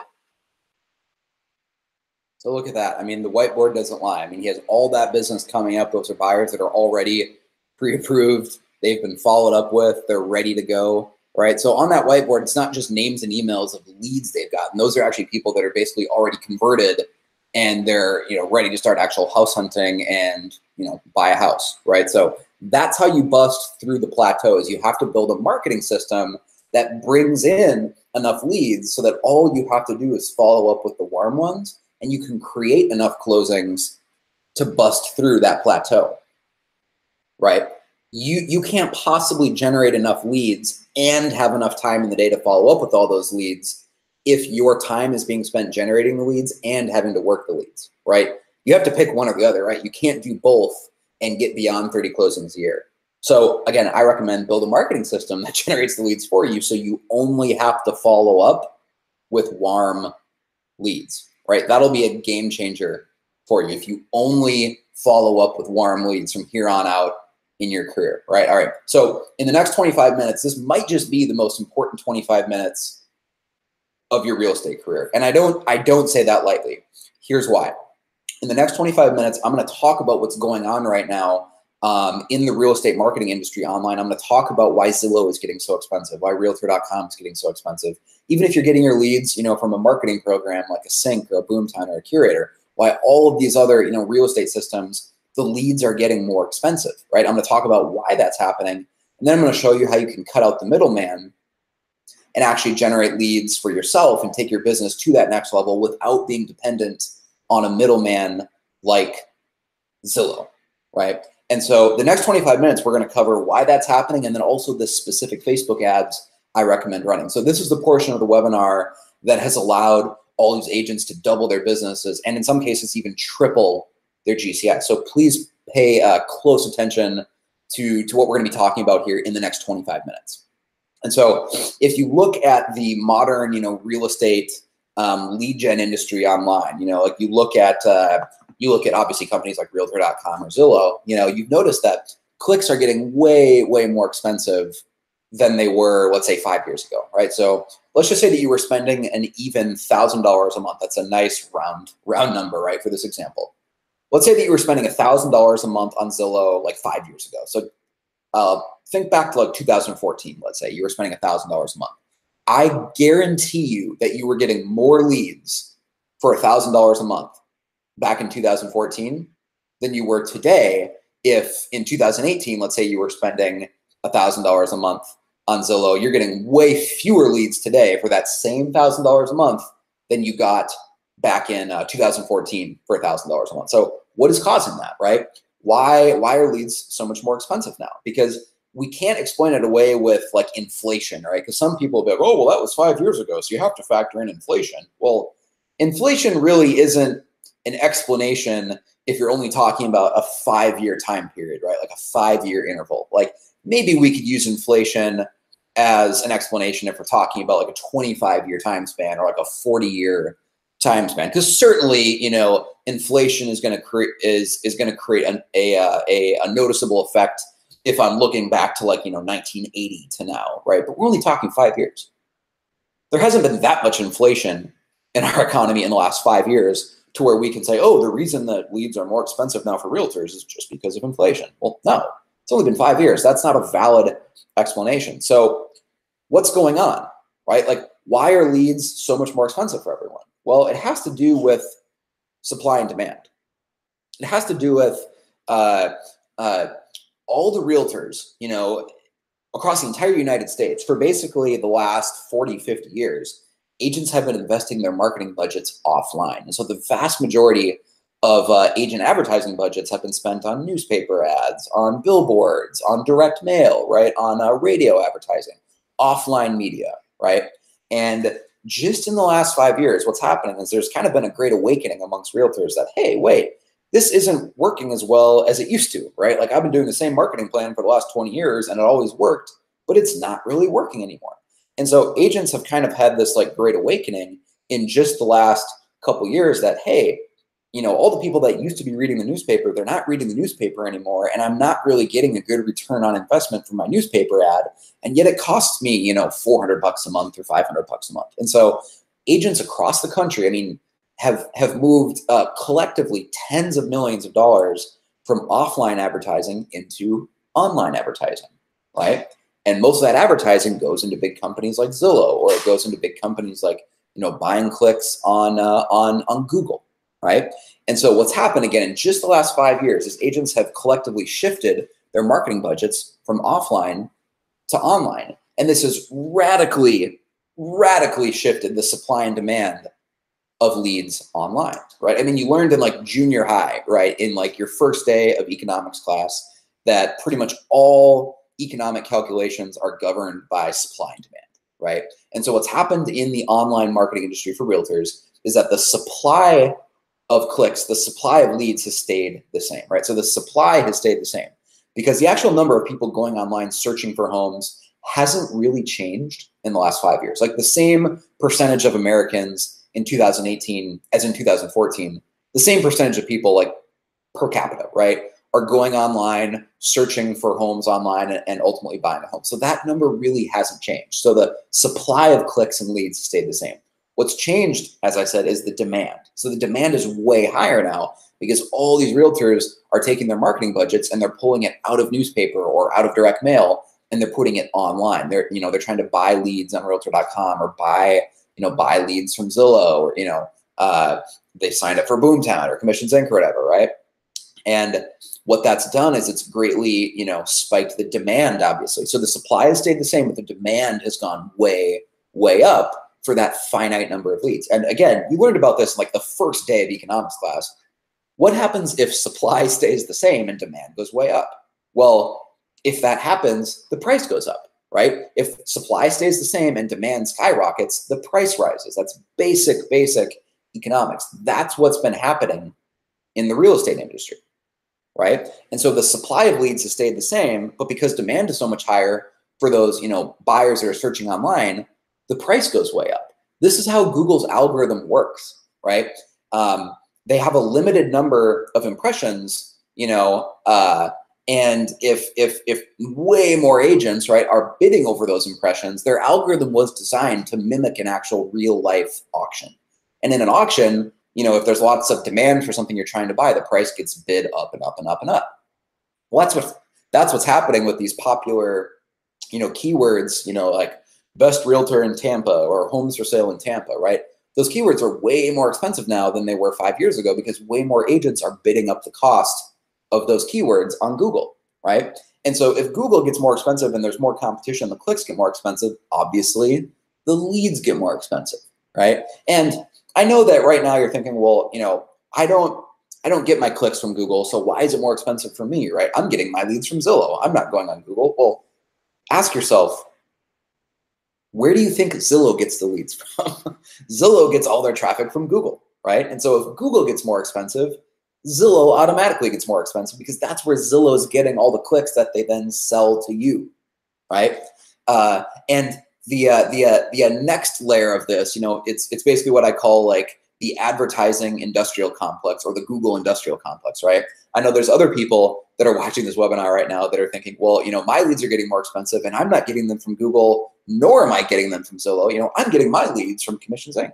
So look at that. I mean, the whiteboard doesn't lie. I mean, he has all that business coming up. Those are buyers that are already pre-approved. They've been followed up with. They're ready to go, right? So on that whiteboard, it's not just names and emails of leads they've gotten. Those are actually people that are basically already converted, and they're ready to start actual house hunting and buy a house, right? So that's how you bust through the plateaus. You have to build a marketing system that brings in enough leads so that all you have to do is follow up with the warm ones, and you can create enough closings to bust through that plateau, right? You can't possibly generate enough leads and have enough time in the day to follow up with all those leads if your time is being spent generating the leads and having to work the leads, right? You have to pick one or the other, right? You can't do both and get beyond 30 closings a year. So again, I recommend build a marketing system that generates the leads for you, so you only have to follow up with warm leads, right? That'll be a game changer for you if you only follow up with warm leads from here on out in your career, right? All right. So in the next 25 minutes, this might just be the most important 25 minutes of your real estate career. And I don't say that lightly. Here's why. In the next 25 minutes, I'm going to talk about what's going on right now in the real estate marketing industry online. I'm going to talk about why Zillow is getting so expensive, why Realtor.com is getting so expensive. Even if you're getting your leads, from a marketing program like a Sync or a Boomtown or a Curator, why all of these other, real estate systems, the leads are getting more expensive, right? I'm going to talk about why that's happening. And then I'm going to show you how you can cut out the middleman and actually generate leads for yourself and take your business to that next level without being dependent on a middleman like Zillow, right? And so the next 25 minutes, we're going to cover why that's happening and then also the specific Facebook ads I recommend running. So this is the portion of the webinar that has allowed all these agents to double their businesses and in some cases even triple their GCI. So please pay close attention to what we're going to be talking about here in the next 25 minutes. And so if you look at the modern, real estate lead gen industry online, like you look at obviously companies like Realtor.com or Zillow, you've noticed that clicks are getting way, way more expensive than they were, let's say 5 years ago, right? So let's just say that you were spending an even $1,000 a month. That's a nice round number, right? For this example. Let's say that you were spending $1,000 a month on Zillow like 5 years ago. So think back to like 2014, let's say you were spending $1,000 a month. I guarantee you that you were getting more leads for $1,000 a month back in 2014 than you were today if in 2018, let's say you were spending $1,000 a month on Zillow, you're getting way fewer leads today for that same $1,000 a month than you got back in 2014 for $1,000 a month. So what is causing that, right? Why are leads so much more expensive now? Because we can't explain it away with like inflation, right? Because some people will be like, oh, well, that was 5 years ago, so you have to factor in inflation. Well, inflation really isn't an explanation if you're only talking about a 5-year time period, right? Like a 5-year interval. Like maybe we could use inflation as an explanation if we're talking about like a 25-year time span or like a 40-year time span, because certainly, you know, inflation is going to create a noticeable effect if I'm looking back to like, you know, 1980 to now, right? But we're only talking 5 years. There hasn't been that much inflation in our economy in the last 5 years to where we can say, oh, the reason that leads are more expensive now for realtors is just because of inflation. Well, no, it's only been 5 years. That's not a valid explanation. So what's going on, right? Like, why are leads so much more expensive for everyone? Well, it has to do with supply and demand. It has to do with all the realtors, you know, across the entire United States for basically the last 40, 50 years. Agents have been investing their marketing budgets offline. And so the vast majority of agent advertising budgets have been spent on newspaper ads, on billboards, on direct mail, right? On radio advertising, offline media, right? And just in the last 5 years, what's happening is there's kind of been a great awakening amongst realtors that, hey, wait, this isn't working as well as it used to, right? Like I've been doing the same marketing plan for the last 20 years and it always worked, but it's not really working anymore. And so agents have kind of had this like great awakening in just the last couple years that, hey, you know, all the people that used to be reading the newspaper, they're not reading the newspaper anymore. And I'm not really getting a good return on investment from my newspaper ad. And yet it costs me, you know, $400 a month or $500 a month. And so agents across the country, I mean, have moved collectively tens of millions of dollars from offline advertising into online advertising, right? And most of that advertising goes into big companies like Zillow, or it goes into big companies like, you know, buying clicks on Google, right? And so what's happened again in just the last 5 years is agents have collectively shifted their marketing budgets from offline to online. And this has radically shifted the supply and demand of leads online, right? I mean, you learned in like junior high, right? In like your first day of economics class that pretty much all economic calculations are governed by supply and demand, right? And so what's happened in the online marketing industry for realtors is that the supply of clicks, the supply of leads has stayed the same, right? So the supply has stayed the same because the actual number of people going online searching for homes hasn't really changed in the last 5 years. Like the same percentage of Americans in 2018 as in 2014, the same percentage of people like per capita, right, are going online, searching for homes online and ultimately buying a home. So that number really hasn't changed. So the supply of clicks and leads stayed the same. What's changed, as I said, is the demand. So the demand is way higher now because all these realtors are taking their marketing budgets and they're pulling it out of newspaper or out of direct mail and they're putting it online. They're trying to buy leads on realtor.com or buy leads from Zillow, or they signed up for Boomtown or Commissions Inc. or whatever, right? And what that's done is it's greatly, spiked the demand, obviously. So the supply has stayed the same, but the demand has gone way, way up for that finite number of leads. And again, you learned about this like the first day of economics class. What happens if supply stays the same and demand goes way up? Well, if that happens, the price goes up, right? If supply stays the same and demand skyrockets, the price rises. That's basic economics. That's what's been happening in the real estate industry, right? And so the supply of leads has stayed the same, but because demand is so much higher for those, buyers that are searching online, the price goes way up. This is how Google's algorithm works, right? They have a limited number of impressions, and if way more agents, right, are bidding over those impressions, their algorithm was designed to mimic an actual real life auction. And in an auction, if there's lots of demand for something you're trying to buy, the price gets bid up and up and up and up. Well, that's what's happening with these popular, keywords, like best realtor in Tampa or homes for sale in Tampa, right? Those keywords are way more expensive now than they were 5 years ago because way more agents are bidding up the cost of those keywords on Google, right? And so if Google gets more expensive and there's more competition, the clicks get more expensive, obviously the leads get more expensive, right? And I know that right now you're thinking, well, I don't get my clicks from Google, so why is it more expensive for me, right? I'm getting my leads from Zillow. I'm not going on Google. Well, ask yourself, where do you think Zillow gets the leads from? Zillow gets all their traffic from Google, right? And so if Google gets more expensive, Zillow automatically gets more expensive because that's where Zillow is getting all the clicks that they then sell to you, right? And the next layer of this, it's basically what I call like the advertising industrial complex or the Google industrial complex, right? I know there's other people that are watching this webinar right now that are thinking, well, my leads are getting more expensive and I'm not getting them from Google, nor am I getting them from Zillow. I'm getting my leads from Commissions Inc.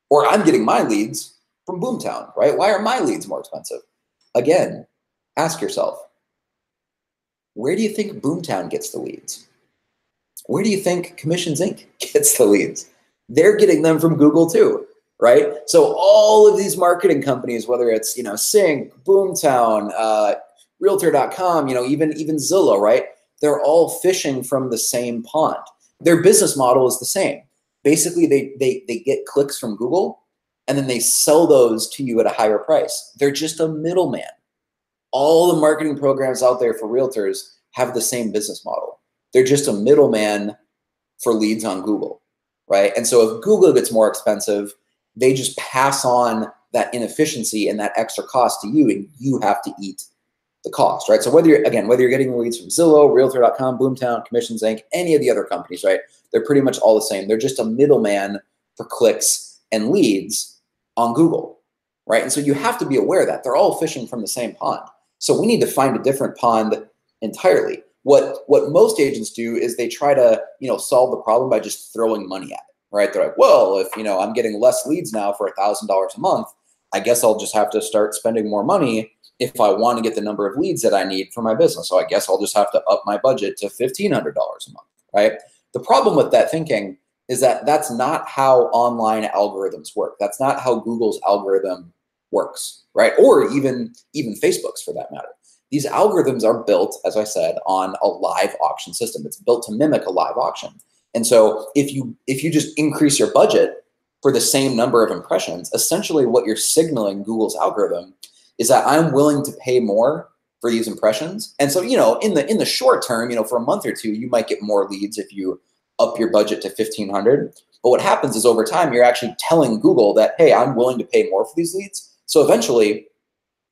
Or I'm getting my leads from Boomtown, right? Why are my leads more expensive? Again, ask yourself, where do you think Boomtown gets the leads? Where do you think Commissions Inc. gets the leads? They're getting them from Google too, right? So all of these marketing companies, whether it's, Sync, Boomtown, Realtor.com, even Zillow, right? They're all fishing from the same pond. Their business model is the same. Basically, they get clicks from Google and then they sell those to you at a higher price. They're just a middleman. All the marketing programs out there for realtors have the same business model. They're just a middleman for leads on Google, right? And so if Google gets more expensive, they just pass on that inefficiency and that extra cost to you, and you have to eat the cost, right? So whether you're getting leads from Zillow, Realtor.com, Boomtown, Commissions Inc., any of the other companies, right? They're pretty much all the same. They're just a middleman for clicks and leads on Google, right? And so you have to be aware that they're all fishing from the same pond. So we need to find a different pond entirely. What most agents do is they try to, solve the problem by just throwing money at it, right? They're like, well, if, I'm getting less leads now for $1,000 a month, I guess I'll just have to start spending more money if I want to get the number of leads that I need for my business. So I guess I'll just have to up my budget to $1,500 a month, right? The problem with that thinking is that that's not how online algorithms work. That's not how Google's algorithm works, right? Or even Facebook's for that matter. These algorithms are built, as I said, on a live auction system. It's built to mimic a live auction. And so if you just increase your budget for the same number of impressions, essentially what you're signaling Google's algorithm is that I'm willing to pay more for these impressions. And so, in the short term, for a month or two, you might get more leads if you up your budget to $1,500. But what happens is over time, you're actually telling Google that, hey, I'm willing to pay more for these leads. So eventually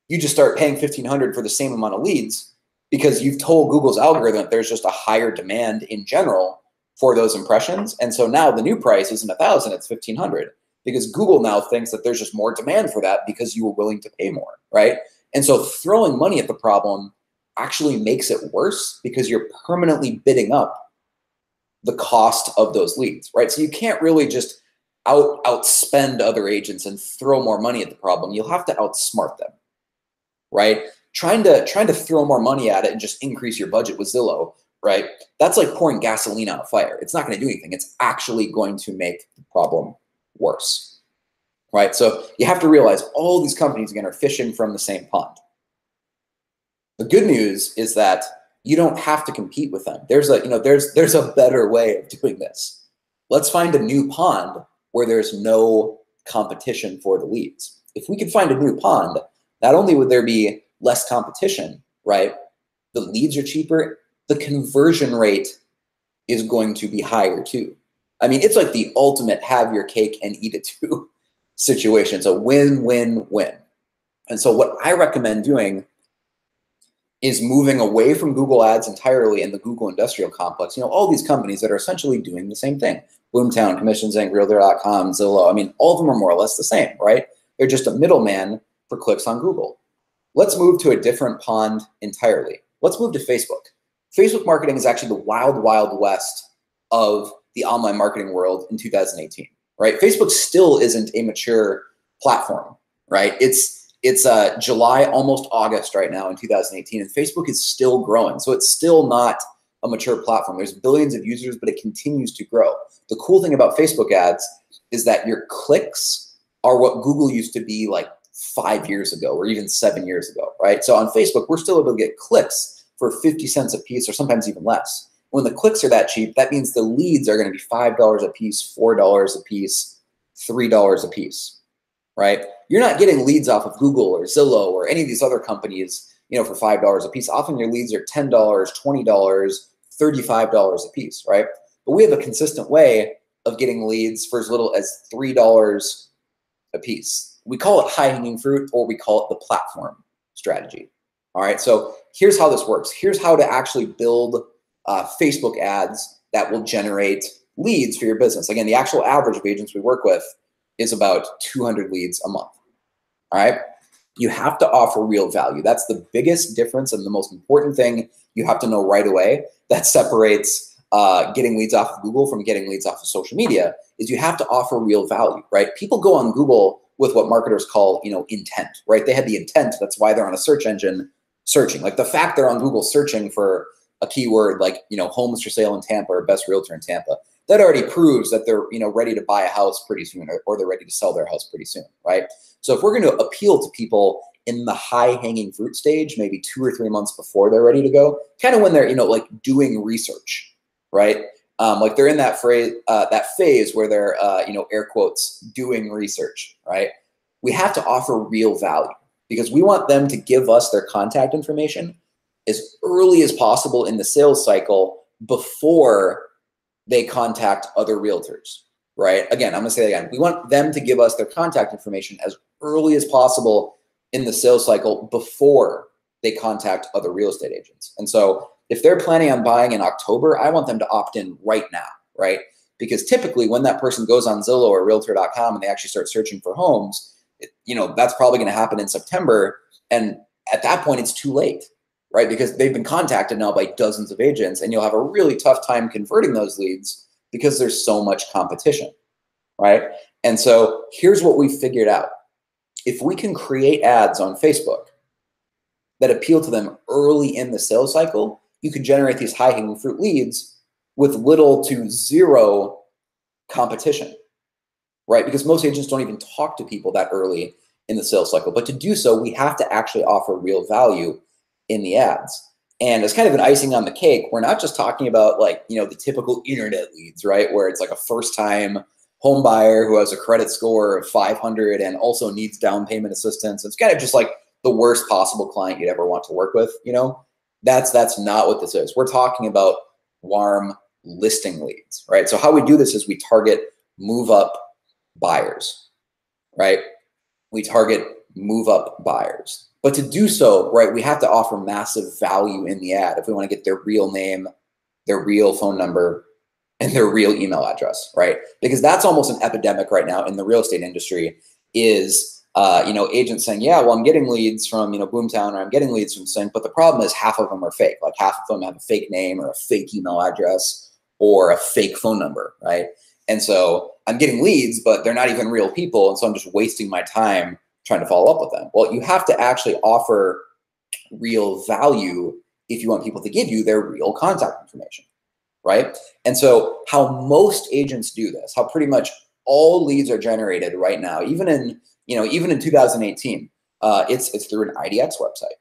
you just start paying $1,500 for the same amount of leads because you've told Google's algorithm that there's just a higher demand in general for those impressions. And so now the new price isn't $1,000, it's $1,500 because Google now thinks that there's just more demand for that because you were willing to pay more, right? And so throwing money at the problem actually makes it worse because you're permanently bidding up the cost of those leads, right? So you can't really just outspend other agents and throw more money at the problem. You'll have to outsmart them, right? Trying to throw more money at it and just increase your budget with Zillow, right? That's like pouring gasoline on a fire. It's not going to do anything. It's actually going to make the problem worse, right? So you have to realize all these companies, again, are fishing from the same pond. The good news is that you don't have to compete with them. There's a better way of doing this. Let's find a new pond where there's no competition for the leads. If we could find a new pond, not only would there be less competition, right? The leads are cheaper. The conversion rate is going to be higher too. I mean, it's like the ultimate have your cake and eat it too situation. It's a win-win-win. And so what I recommend doing is moving away from Google Ads entirely and the Google industrial complex. All these companies that are essentially doing the same thing. Boomtown, Commissions Inc., Realtor.com, Zillow. I mean, all of them are more or less the same, right? They're just a middleman for clicks on Google. Let's move to a different pond entirely. Let's move to Facebook. Facebook marketing is actually the wild, wild west of the online marketing world in 2018, right? Facebook still isn't a mature platform, right? It's July, almost August right now in 2018, and Facebook is still growing. So it's still not a mature platform. There's billions of users, but it continues to grow. The cool thing about Facebook ads is that your clicks are what Google used to be like 5 years ago or even 7 years ago, right? So on Facebook, we're still able to get clicks for 50 cents a piece or sometimes even less. When the clicks are that cheap, that means the leads are going to be $5 a piece, $4 a piece, $3 a piece, right? You're not getting leads off of Google or Zillow or any of these other companies, you know, for $5 a piece. Often your leads are $10, $20, $35 a piece, right? But we have a consistent way of getting leads for as little as $3 a piece. We call it high-hanging fruit, or we call it the platform strategy. All right, so here's how this works. Here's how to actually build Facebook ads that will generate leads for your business. Again, the actual average of agents we work with is about 200 leads a month. All right, you have to offer real value. That's the biggest difference and the most important thing you have to know right away that separates getting leads off of Google from getting leads off of social media is you have to offer real value, right? People go on Google with what marketers call, you know, intent, right? They have the intent. That's why they're on a search engine searching. Like the fact they're on Google searching for a keyword like, you know, homes for sale in Tampa or best realtor in Tampa, that already proves that they're, you know, ready to buy a house pretty soon, or they're ready to sell their house pretty soon, right? So if we're going to appeal to people in the high-hanging fruit stage, maybe 2 or 3 months before they're ready to go, kind of when they're, you know, like doing research, right? Like they're in that phase where they're, you know, air quotes, doing research, right? We have to offer real value because we want them to give us their contact information as early as possible in the sales cycle before they contact other realtors, right? Again, I'm gonna say it again. We want them to give us their contact information as early as possible in the sales cycle before they contact other real estate agents. And so if they're planning on buying in October, I want them to opt in right now, right? Because typically when that person goes on Zillow or Realtor.com and they actually start searching for homes, you know, that's probably gonna happen in September. And at that point, it's too late, right? Because they've been contacted now by dozens of agents and you'll have a really tough time converting those leads because there's so much competition, right? And so here's what we figured out. If we can create ads on Facebook that appeal to them early in the sales cycle, you can generate these high-hanging fruit leads with little to zero competition, right? Because most agents don't even talk to people that early in the sales cycle. But to do so, we have to actually offer real value in the ads. And as kind of an icing on the cake, we're not just talking about like, you know, the typical internet leads, right? Where it's like a first-time home buyer who has a credit score of 500 and also needs down payment assistance. It's kind of just like the worst possible client you'd ever want to work with, you know? That's not what this is. We're talking about warm listing leads, right? So how we do this is we target move-up buyers, right? We target move-up buyers. But to do so, right, we have to offer massive value in the ad if we want to get their real name, their real phone number, and their real email address, right? Because that's almost an epidemic right now in the real estate industry is, you know, agents saying, yeah, well, I'm getting leads from, you know, Boomtown, or I'm getting leads from Sync, but the problem is half of them are fake. Like half of them have a fake name or a fake email address or a fake phone number, right? And so I'm getting leads, but they're not even real people. And so I'm just wasting my time trying to follow up with them. Well, you have to actually offer real value if you want people to give you their real contact information, right? And so how most agents do this, how pretty much all leads are generated right now, even in 2018, it's through an IDX website,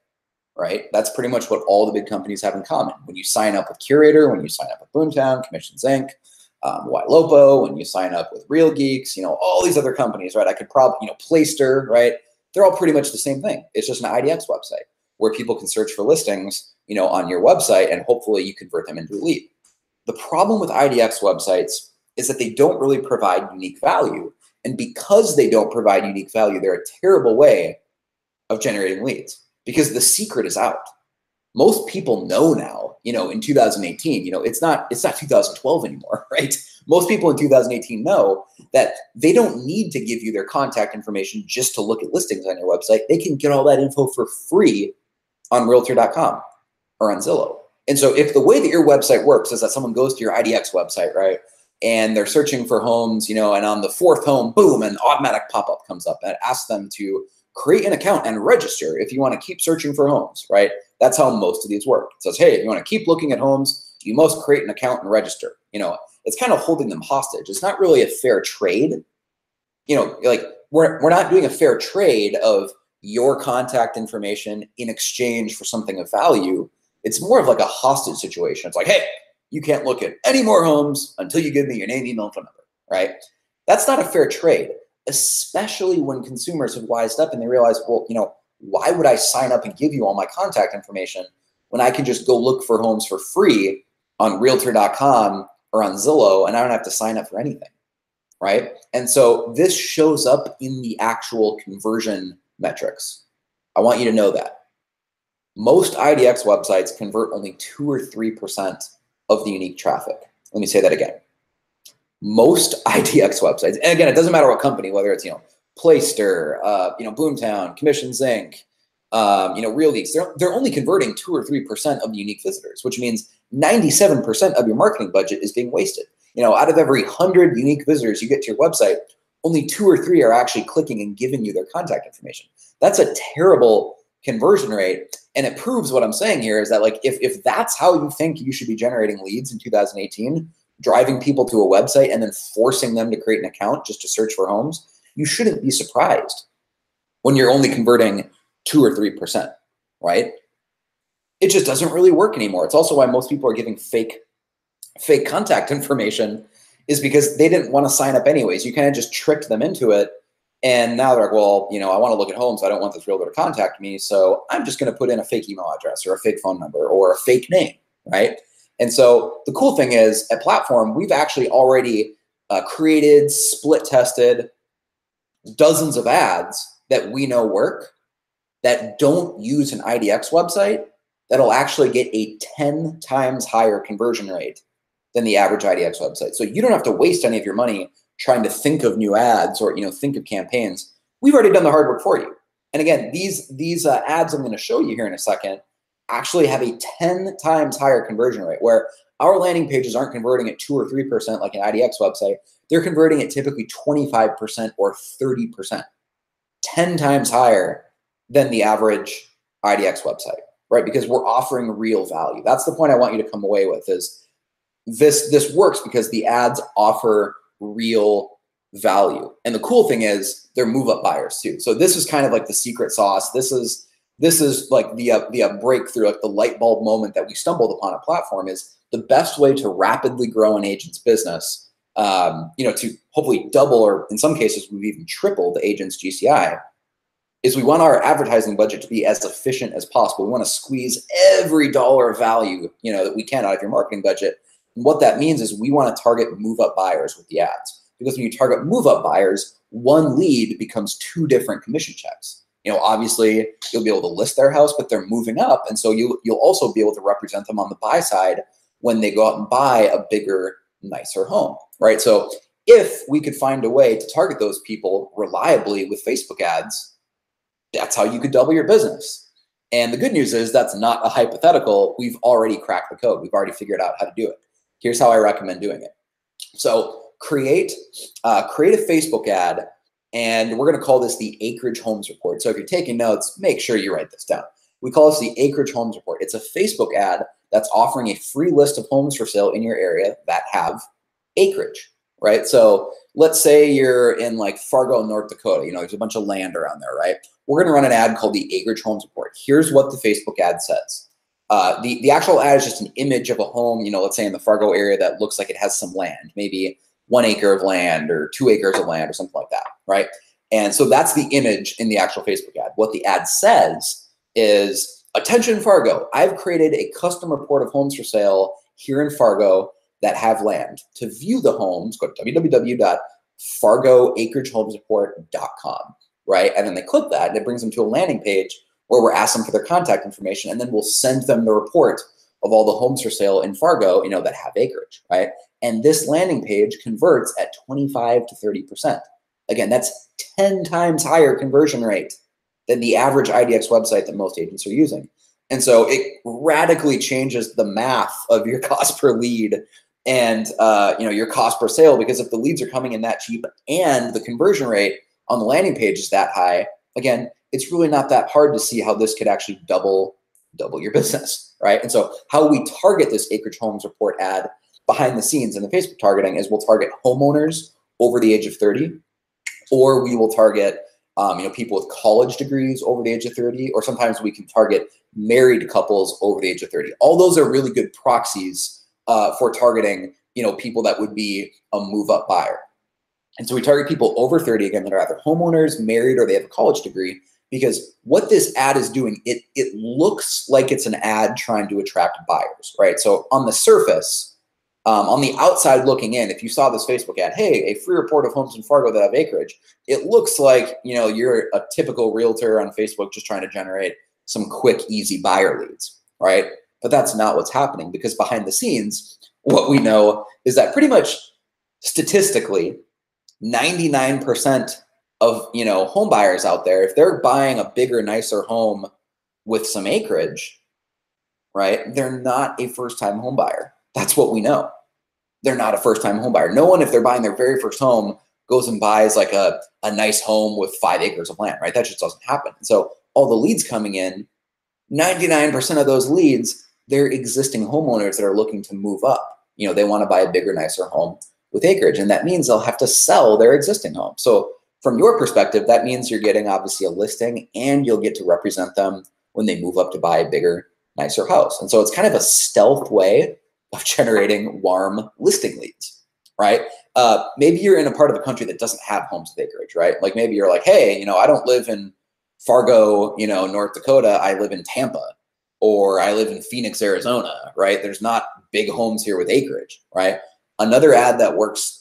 right? That's pretty much what all the big companies have in common. When you sign up with Curator, when you sign up with Boomtown, Commissions Inc., Lopo, when you sign up with Real Geeks, you know, all these other companies, right? I could probably, you know, Playster, right? They're all pretty much the same thing. It's just an IDX website where people can search for listings, you know, on your website, and hopefully you convert them into a lead. The problem with IDX websites is that they don't really provide unique value. And because they don't provide unique value, they're a terrible way of generating leads because the secret is out. Most people know now, you know, in 2018, you know, it's not 2012 anymore, right? Most people in 2018 know that they don't need to give you their contact information just to look at listings on your website. They can get all that info for free on Realtor.com or on Zillow. And so if the way that your website works is that someone goes to your IDX website, right, and they're searching for homes, you know, and on the fourth home, boom, an automatic pop-up comes up and asks them to create an account and register if you want to keep searching for homes, right? That's how most of these work. It says, hey, if you want to keep looking at homes, you must create an account and register. You know, it's kind of holding them hostage. It's not really a fair trade. You know, like we're not doing a fair trade of your contact information in exchange for something of value. It's more of like a hostage situation. It's like, hey, you can't look at any more homes until you give me your name, email, and phone number, right? That's not a fair trade, especially when consumers have wised up and they realize, well, why would I sign up and give you all my contact information when I can just go look for homes for free on Realtor.com or on Zillow, and I don't have to sign up for anything, right? And so this shows up in the actual conversion metrics. I want you to know that. Most IDX websites convert only 2 or 3% of the unique traffic. Let me say that again. Most IDX websites, and again, it doesn't matter what company, whether it's, Playster, Boomtown, Commissions Inc., Realtors, they're only converting 2 or 3% of the unique visitors, which means 97% of your marketing budget is being wasted. Out of every 100 unique visitors you get to your website, only 2 or 3 are actually clicking and giving you their contact information. That's a terrible conversion rate. And it proves what I'm saying here is that, like, if that's how you think you should be generating leads in 2018, driving people to a website and then forcing them to create an account just to search for homes, you shouldn't be surprised when you're only converting 2 or 3%, right? It just doesn't really work anymore. It's also why most people are giving fake contact information, is because they didn't want to sign up anyways. You kind of just tricked them into it. And now they're like, well, I want to look at homes. I don't want this realtor to contact me. So I'm just going to put in a fake email address or a fake phone number or a fake name, right? And so the cool thing is at Platform, we've actually already created, split tested dozens of ads that we know work that don't use an IDX website that'll actually get a 10 times higher conversion rate than the average IDX website. So you don't have to waste any of your money trying to think of new ads or think of campaigns. We've already done the hard work for you. And again, these ads I'm going to show you here in a second actually have a 10 times higher conversion rate, where our landing pages aren't converting at 2 or 3% like an IDX website. They're converting at typically 25% or 30%, 10 times higher than the average IDX website, right? Because we're offering real value. That's the point I want you to come away with, is this works because the ads offer real value. And the cool thing is they're move-up buyers too. So this is kind of like the secret sauce. This is like the breakthrough, like the light bulb moment that we stumbled upon a Platform, is the best way to rapidly grow an agent's business, to hopefully double, or in some cases we've even tripled the agent's GCI, is we want our advertising budget to be as efficient as possible. We want to squeeze every dollar of value, that we can out of your marketing budget. And what that means is we want to target move-up buyers with the ads, because when you target move-up buyers, one lead becomes 2 different commission checks. Obviously you'll be able to list their house, but they're moving up. And so you'll also be able to represent them on the buy side when they go out and buy a bigger, nicer home, right? So if we could find a way to target those people reliably with Facebook ads, that's how you could double your business. And the good news is that's not a hypothetical. We've already cracked the code. We've already figured out how to do it. Here's how I recommend doing it. So create a Facebook ad, and we're going to call this the Acreage Homes Report. So if you're taking notes, make sure you write this down. We call this the Acreage Homes Report. It's a Facebook ad that's offering a free list of homes for sale in your area that have acreage, right? So let's say you're in like Fargo, North Dakota. There's a bunch of land around there, right? We're going to run an ad called the Acreage Homes Report. Here's what the Facebook ad says. The actual ad is just an image of a home, let's say in the Fargo area that looks like it has some land, maybe 1 acre of land or 2 acres of land or something like that, right? And so that's the image in the actual Facebook ad. What the ad says is, attention Fargo, I've created a custom report of homes for sale here in Fargo that have land. To view the homes, go to www.fargoacreagehomesreport.com, right? And then they click that and it brings them to a landing page where we're asking for their contact information, and then we'll send them the report of all the homes for sale in Fargo, that have acreage, right? And this landing page converts at 25 to 30%. Again, that's 10 times higher conversion rate than the average IDX website that most agents are using. And so it radically changes the math of your cost per lead and your cost per sale, because if the leads are coming in that cheap and the conversion rate on the landing page is that high, again, it's really not that hard to see how this could actually double your business, right? And so how we target this Acreage Homes Report ad behind the scenes in the Facebook targeting is we'll target homeowners over the age of 30, or we will target people with college degrees over the age of 30, or sometimes we can target married couples over the age of 30. All those are really good proxies for targeting, people that would be a move-up buyer. And so we target people over 30, again, that are either homeowners, married, or they have a college degree, because what this ad is doing, it looks like it's an ad trying to attract buyers, right? So on the surface, on the outside looking in, if you saw this Facebook ad, hey, a free report of homes in Fargo that have acreage, it looks like, you're a typical realtor on Facebook just trying to generate some quick, easy buyer leads, right? But that's not what's happening, because behind the scenes, what we know is that pretty much statistically, 99% of, home buyers out there, if they're buying a bigger, nicer home with some acreage, right, they're not a first-time home buyer. That's what we know. They're not a first-time home buyer. No one, if they're buying their very first home, goes and buys like a nice home with 5 acres of land, right? That just doesn't happen. So all the leads coming in, 99% of those leads, they're existing homeowners that are looking to move up. They want to buy a bigger, nicer home with acreage, and that means they'll have to sell their existing home. So from your perspective, that means you're getting obviously a listing, and you'll get to represent them when they move up to buy a bigger, nicer house. And so it's kind of a stealth way of generating warm listing leads, right? Maybe you're in a part of the country that doesn't have homes with acreage, right? Like maybe you're like, hey, I don't live in Fargo, North Dakota, I live in Tampa, or I live in Phoenix, Arizona, right? There's not big homes here with acreage, right? Another ad that works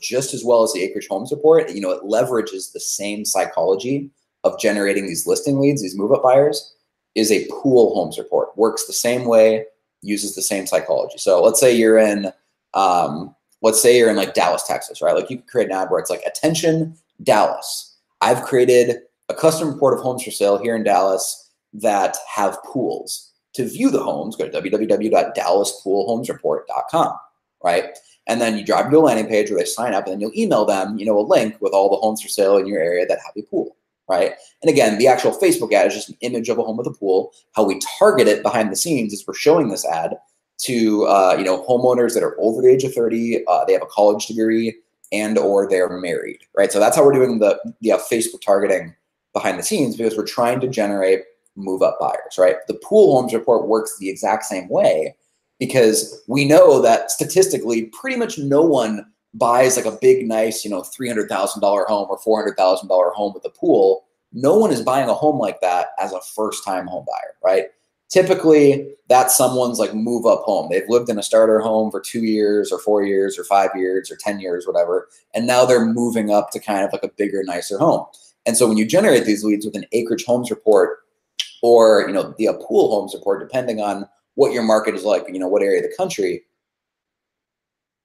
just as well as the acreage homes report, it leverages the same psychology of generating these listing leads, these move-up buyers, is a pool homes report. Works the same way, uses the same psychology. So let's say you're in like Dallas, Texas, right? Like you could create an ad where it's like, attention, Dallas. I've created a custom report of homes for sale here in Dallas that have pools. To view the homes, go to www.dallaspoolhomesreport.com, right? And then you drive to a landing page where they sign up, and then you'll email them, a link with all the homes for sale in your area that have a pool, right? And again, the actual Facebook ad is just an image of a home with a pool. How we target it behind the scenes is we're showing this ad to, homeowners that are over the age of 30, they have a college degree, and or they're married, right? So that's how we're doing the Facebook targeting behind the scenes, because we're trying to generate move-up buyers, right? The pool homes report works the exact same way, because we know that statistically, pretty much no one buys like a big, nice, $300,000 home or $400,000 home with a pool. No one is buying a home like that as a first-time home buyer, right? Typically, that's someone's like move-up home. They've lived in a starter home for 2 years or 4 years or 5 years or 10 years, whatever, and now they're moving up to kind of like a bigger, nicer home. And so when you generate these leads with an acreage homes report, or the pool homes report, depending on what your market is like, what area of the country,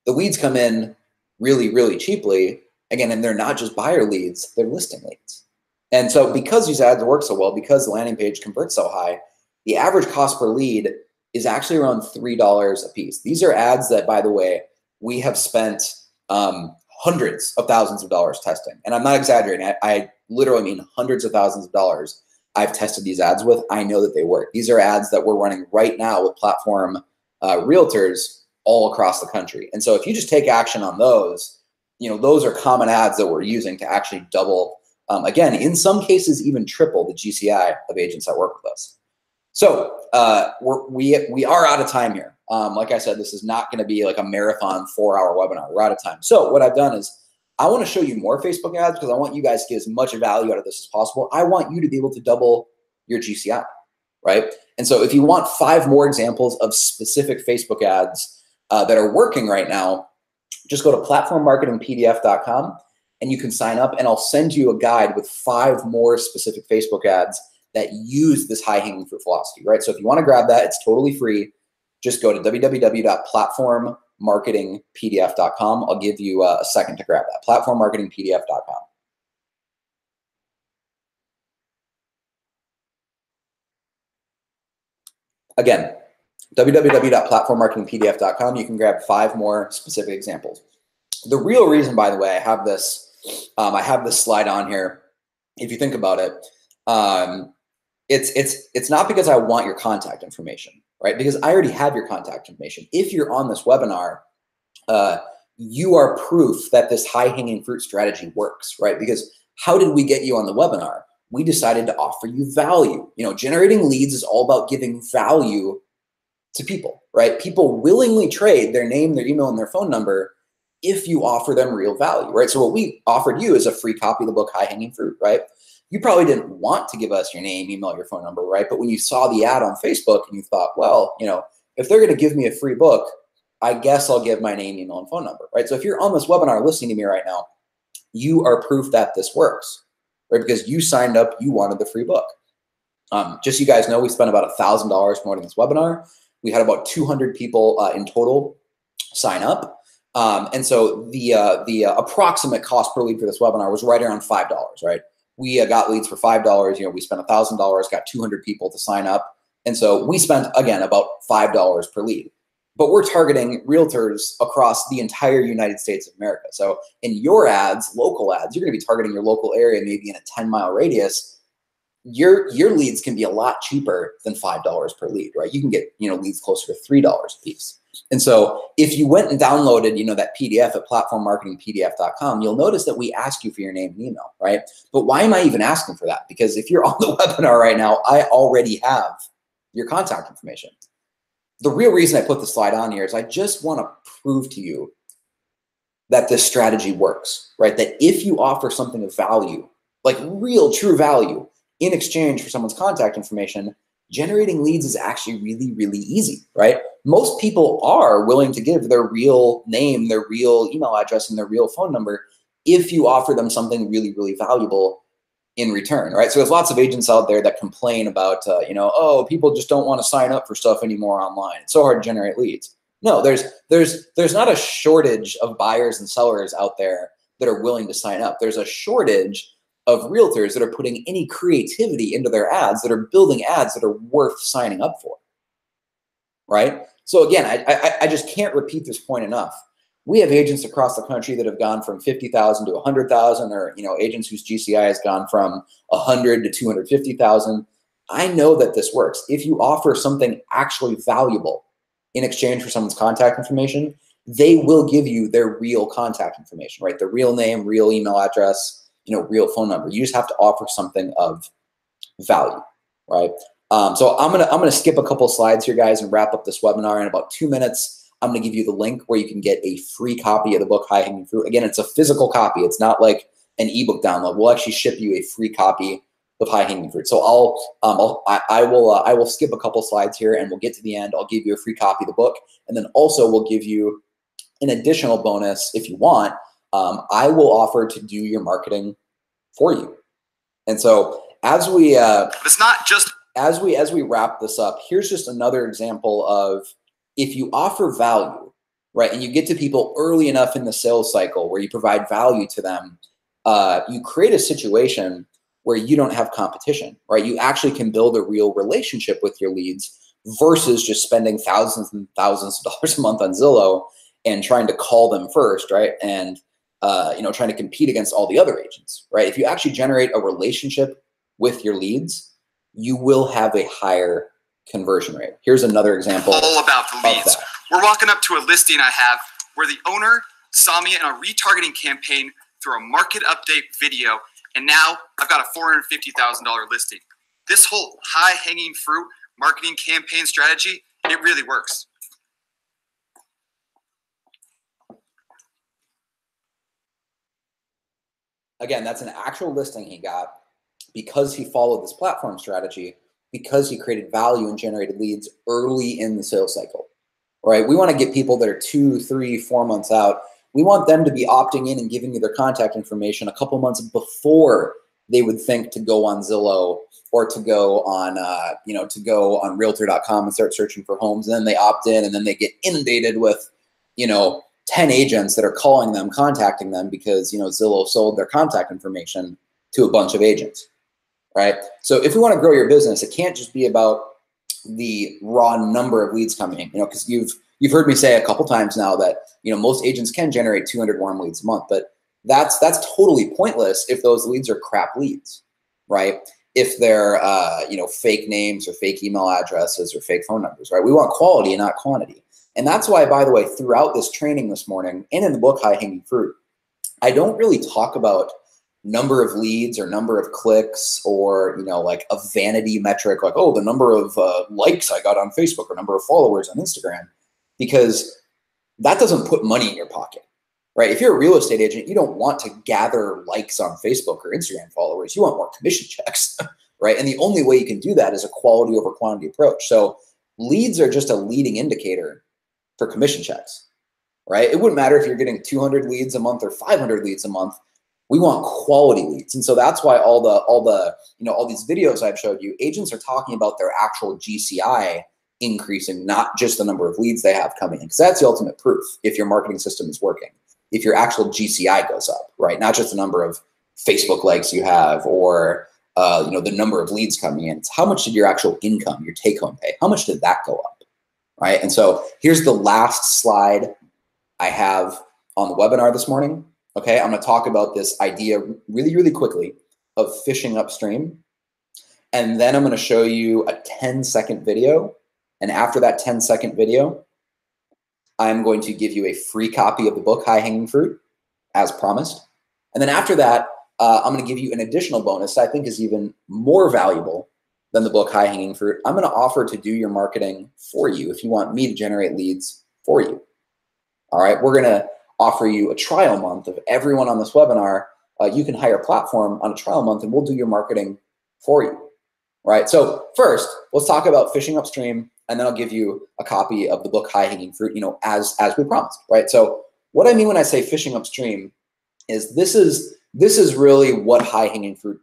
the leads come in really, really cheaply. Again, and they're not just buyer leads, they're listing leads. And so because these ads work so well, because the landing page converts so high, the average cost per lead is actually around $3 a piece. These are ads that, by the way, we have spent hundreds of thousands of dollars testing. And I'm not exaggerating. I literally mean hundreds of thousands of dollars I've tested these ads with. I know that they work. These are ads that we're running right now with platform realtors all across the country. And so if you just take action on those, those are common ads that we're using to actually double, again, in some cases, even triple the GCI of agents that work with us. So we are out of time here. Like I said, this is not going to be like a marathon 4-hour webinar. We're out of time. So what I've done is I want to show you more Facebook ads, because I want you guys to get as much value out of this as possible. I want you to be able to double your GCI, right? And so if you want 5 more examples of specific Facebook ads that are working right now, just go to platformmarketingpdf.com and you can sign up, and I'll send you a guide with 5 more specific Facebook ads that use this high-hanging fruit philosophy, right? So if you want to grab that, it's totally free. Just go to www.platformmarketingpdf.com. I'll give you a second to grab that, platformmarketingpdf.com. Again, www.platformmarketingpdf.com. You can grab 5 more specific examples. The real reason, by the way, I have this slide on here. If you think about it, it's not because I want your contact information, right? Because I already have your contact information. If you're on this webinar, you are proof that this high-hanging fruit strategy works, right? Because how did we get you on the webinar? we decided to offer you value. You know, generating leads is all about giving value to people, right? People willingly trade their name, their email, and their phone number if you offer them real value, right? So what we offered you is a free copy of the book, High Hanging Fruit, right? You probably didn't want to give us your name, email, your phone number, right? But when you saw the ad on Facebook and you thought, well, you know, if they're going to give me a free book, I guess I'll give my name, email, and phone number, right? So if you're on this webinar listening to me right now, you are proof that this works, right? Because you signed up, you wanted the free book. Just so you guys know, we spent about $1,000 promoting this webinar. We had about 200 people in total sign up. And so the approximate cost per lead for this webinar was right around $5, right? We got leads for $5. You know, we spent $1,000, got 200 people to sign up. And so we spent, again, about $5 per lead. But we're targeting realtors across the entire United States of America. So in your ads, local ads, you're going to be targeting your local area, maybe in a 10-mile radius. Your leads can be a lot cheaper than $5 per lead, right? You can get, you know, leads closer to $3 a piece. And so if you went and downloaded, you know, that PDF at platformmarketingpdf.com, you'll notice that we ask you for your name and email, right? But why am I even asking for that? Because if you're on the webinar right now, I already have your contact information. The real reason I put the slide on here is I just want to prove to you that this strategy works, right? That if you offer something of value, like real, true value, in exchange for someone's contact information, generating leads is actually really, really easy, right? Most people are willing to give their real name, their real email address, and their real phone number if you offer them something really, really valuable in return, right? So there's lots of agents out there that complain about, you know, oh, people just don't want to sign up for stuff anymore online. It's so hard to generate leads. No, there's not a shortage of buyers and sellers out there that are willing to sign up. There's a shortage of realtors that are putting any creativity into their ads, that are building ads that are worth signing up for, right? So again, I just can't repeat this point enough. We have agents across the country that have gone from 50,000 to 100,000, or, you know, agents whose GCI has gone from 100 to 250,000. I know that this works. If you offer something actually valuable in exchange for someone's contact information, they will give you their real contact information, right? Their real name, real email address, you know, real phone number. You just have to offer something of value, right? So I'm gonna skip a couple slides here, guys, and wrap up this webinar in about 2 minutes. I'm going to give you the link where you can get a free copy of the book, High Hanging Fruit. Again, it's a physical copy. It's not like an ebook download. We'll actually ship you a free copy of High Hanging Fruit. So I will skip a couple slides here, and we'll get to the end. I'll give you a free copy of the book, and then also we'll give you an additional bonus if you want. I will offer to do your marketing for you. And so as we it's not just as we wrap this up, here's just another example of, if you offer value, right, and you get to people early enough in the sales cycle where you provide value to them, you create a situation where you don't have competition, right? You actually can build a real relationship with your leads versus just spending thousands and thousands of dollars a month on Zillow and trying to call them first, right? And you know, trying to compete against all the other agents, right? If you actually generate a relationship with your leads, you will have a higher conversion rate. Here's another example. All about the leads. We're walking up to a listing I have where the owner saw me in a retargeting campaign through a market update video, and now I've got a $450,000 listing. This whole high-hanging fruit marketing campaign strategy, it really works. Again, that's an actual listing he got because he followed this platform strategy, because he created value and generated leads early in the sales cycle, right? We want to get people that are 2, 3, 4 months out. We want them to be opting in and giving you their contact information a couple months before they would think to go on Zillow or to go on, you know, to go on Realtor.com and start searching for homes. And then they opt in, and then they get inundated with, you know, 10 agents that are calling them, contacting them because, you know, Zillow sold their contact information to a bunch of agents. Right? So if we want to grow your business, it can't just be about the raw number of leads coming in, you know, because you've heard me say a couple times now that, you know, most agents can generate 200 warm leads a month, but that's totally pointless if those leads are crap leads, right? If they're, you know, fake names or fake email addresses or fake phone numbers, right? We want quality and not quantity. And that's why, by the way, throughout this training this morning and in the book, High Hanging Fruit, I don't really talk about number of leads or number of clicks or, you know, like a vanity metric, like, oh, the number of likes I got on Facebook or number of followers on Instagram, because that doesn't put money in your pocket, right? If you're a real estate agent, you don't want to gather likes on Facebook or Instagram followers. You want more commission checks, right? And the only way you can do that is a quality over quantity approach. So leads are just a leading indicator for commission checks, right? It wouldn't matter if you're getting 200 leads a month or 500 leads a month. We want quality leads. And so that's why all these videos I've showed you, agents are talking about their actual GCI increasing, not just the number of leads they have coming in, because that's the ultimate proof if your marketing system is working. If your actual GCI goes up, right? Not just the number of Facebook likes you have or the number of leads coming in. It's how much did your actual income, your take-home pay, how much did that go up, right? And so here's the last slide I have on the webinar this morning. Okay, I'm going to talk about this idea really, really quickly of fishing upstream. And then I'm going to show you a 10-second video. And after that 10-second video, I'm going to give you a free copy of the book, High Hanging Fruit, as promised. And then after that, I'm going to give you an additional bonus that I think is even more valuable than the book, High Hanging Fruit. I'm going to offer to do your marketing for you if you want me to generate leads for you. All right, we're going to offer you a trial month of everyone on this webinar. You can hire a platform on a trial month and we'll do your marketing for you, right? So first, let's talk about fishing upstream, and then I'll give you a copy of the book, High Hanging Fruit, as we promised, right? So what I mean when I say fishing upstream is this is really what high hanging fruit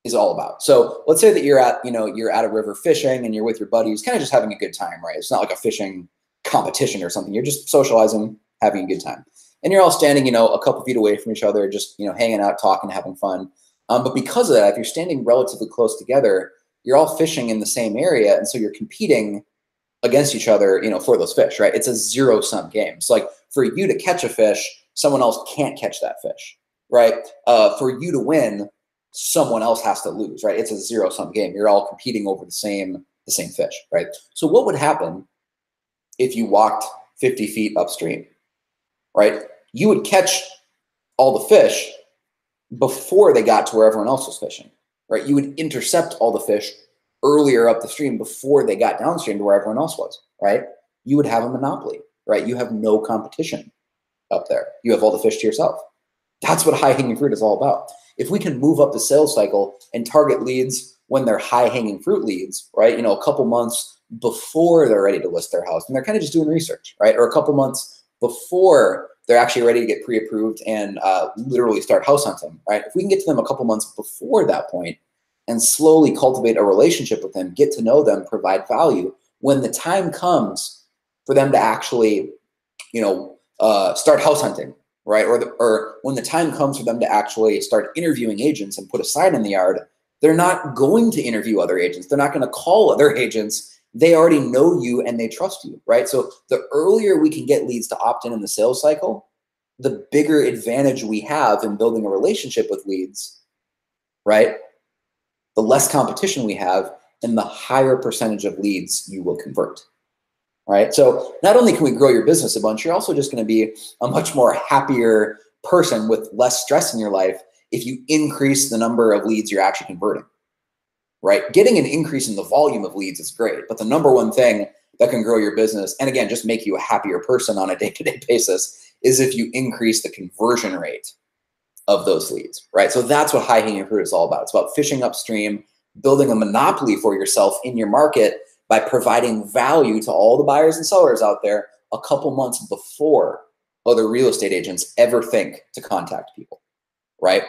is all about. So let's say that you're at a river fishing and you're with your buddies, kind of just having a good time, right? It's not like a fishing competition or something. You're just socializing, having a good time. And you're all standing, a couple feet away from each other, just, hanging out, talking, having fun. But because of that, if you're standing relatively close together, you're all fishing in the same area. And so you're competing against each other, for those fish, right? It's a zero-sum game. It's like for you to catch a fish, someone else can't catch that fish, right? For you to win, someone else has to lose, right? It's a zero-sum game. You're all competing over the same fish, right? So what would happen if you walked 50 feet upstream, right? You would catch all the fish before they got to where everyone else was fishing, right? You would intercept all the fish earlier up the stream before they got downstream to where everyone else was, right? You would have a monopoly, right? You have no competition up there. You have all the fish to yourself. That's what high hanging fruit is all about. If we can move up the sales cycle and target leads when they're high hanging fruit leads, right? A couple months before they're ready to list their house and they're kind of just doing research, right? Or a couple months before they're actually ready to get pre-approved and literally start house hunting, right? If we can get to them a couple months before that point and slowly cultivate a relationship with them, get to know them, provide value, when the time comes for them to actually, start house hunting, right? Or when the time comes for them to actually start interviewing agents and put a sign in the yard, they're not going to interview other agents. They're not going to call other agents. They already know you and they trust you, right? So the earlier we can get leads to opt in the sales cycle, the bigger advantage we have in building a relationship with leads, right? The less competition we have and the higher percentage of leads you will convert, right? So not only can we grow your business a bunch, you're also just going to be a much more happier person with less stress in your life if you increase the number of leads you're actually converting, right? Getting an increase in the volume of leads is great, but the number one thing that can grow your business, and again, just make you a happier person on a day-to-day basis, is if you increase the conversion rate of those leads, right? So that's what high hanging fruit is all about. It's about fishing upstream, building a monopoly for yourself in your market by providing value to all the buyers and sellers out there a couple months before other real estate agents ever think to contact people, right?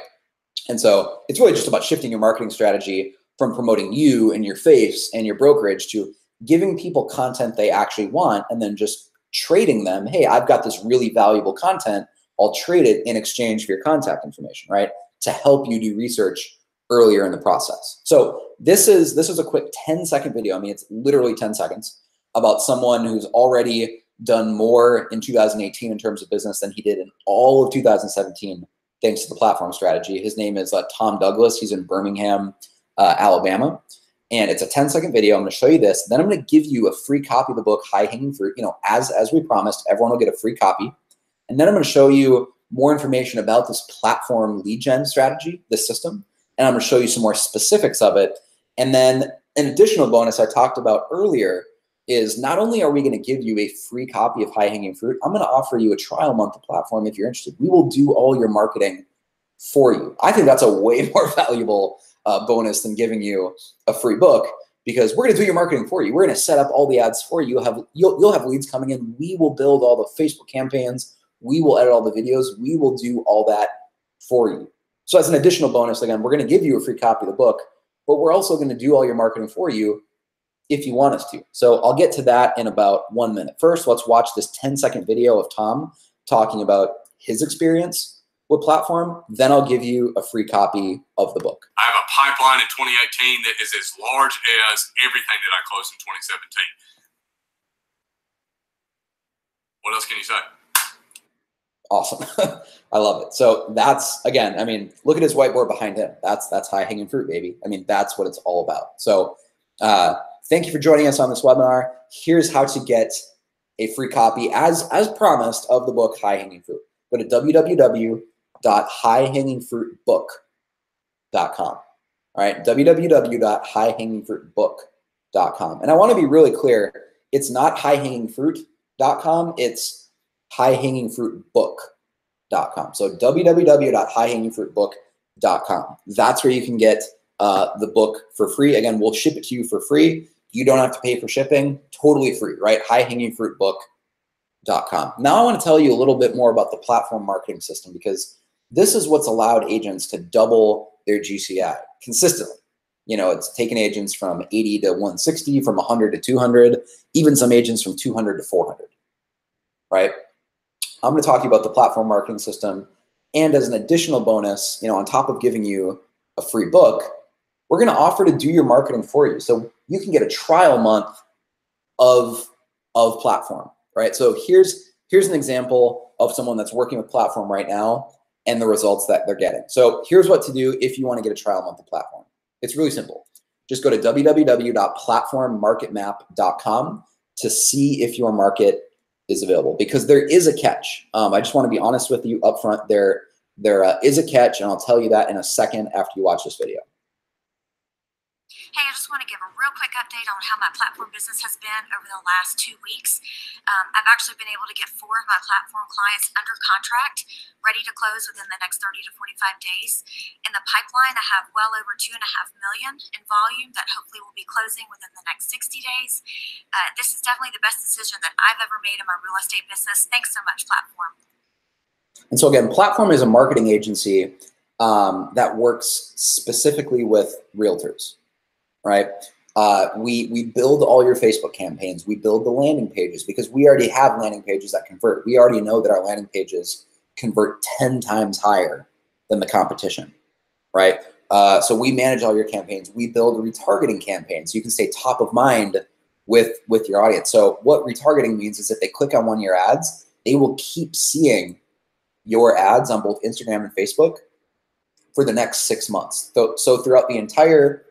And so it's really just about shifting your marketing strategy from promoting you and your face and your brokerage to giving people content they actually want and then just trading them. Hey, I've got this really valuable content. I'll trade it in exchange for your contact information, right? To help you do research earlier in the process. So this is a quick 10-second video. I mean, it's literally 10 seconds about someone who's already done more in 2018 in terms of business than he did in all of 2017, thanks to the platform strategy. His name is Tom Douglas. He's in Birmingham, Alabama. And it's a 10-second video. I'm going to show you this. Then I'm going to give you a free copy of the book, High Hanging Fruit. As we promised, everyone will get a free copy. And then I'm going to show you more information about this platform lead gen strategy, this system, and I'm going to show you some more specifics of it. And then an additional bonus I talked about earlier is not only are we going to give you a free copy of High Hanging Fruit, I'm going to offer you a trial month of platform if you're interested. We will do all your marketing for you. I think that's a way more valuable bonus than giving you a free book, because we're going to do your marketing for you. We're going to set up all the ads for you. You'll have leads coming in. We will build all the Facebook campaigns. We will edit all the videos. We will do all that for you. So as an additional bonus, again, we're going to give you a free copy of the book, but we're also going to do all your marketing for you if you want us to. So I'll get to that in about 1 minute. First, let's watch this 10-second video of Tom talking about his experience with platform. Then I'll give you a free copy of the book. I have a pipeline in 2018 that is as large as everything that I closed in 2017. What else can you say? Awesome. I love it. So that's, again, I mean, look at his whiteboard behind him. That's High Hanging Fruit, baby. I mean, that's what it's all about. So thank you for joining us on this webinar. Here's how to get a free copy, as promised, of the book High Hanging Fruit. Go to www.highhangingfruitbook.com. All right, www.highhangingfruitbook.com. And I want to be really clear, it's not highhangingfruit.com, it's highhangingfruitbook.com. So www.highhangingfruitbook.com. That's where you can get the book for free. Again, we'll ship it to you for free. You don't have to pay for shipping. Totally free, right? highhangingfruitbook.com. Now I want to tell you a little bit more about the platform marketing system, because this is what's allowed agents to double their GCI consistently. You know, it's taken agents from 80 to 160, from 100 to 200, even some agents from 200 to 400, right? I'm going to talk to you about the platform marketing system. And as an additional bonus, you know, on top of giving you a free book, we're going to offer to do your marketing for you. So you can get a trial month of platform, right? So here's an example of someone that's working with platform right now and the results that they're getting. So here's what to do if you want to get a trial month of platform. It's really simple. Just go to www.platformmarketmap.com to see if your market is available, because there is a catch. I just want to be honest with you up front. There is a catch, and I'll tell you that in a second after you watch this video. Hey, I just want to give a real quick update on how my platform business has been over the last 2 weeks. I've actually been able to get 4 of my platform clients under contract, ready to close within the next 30 to 45 days. In the pipeline, I have well over $2.5 million in volume that hopefully will be closing within the next 60 days. This is definitely the best decision that I've ever made in my real estate business. Thanks so much, Platform. And so again, Platform is a marketing agency that works specifically with realtors. Right? We build all your Facebook campaigns. We build the landing pages, because we already have landing pages that convert. We already know that our landing pages convert 10 times higher than the competition, right? So we manage all your campaigns. We build retargeting campaigns, so you can stay top of mind with your audience. So what retargeting means is if they click on one of your ads, they will keep seeing your ads on both Instagram and Facebook for the next 6 months. So throughout the entire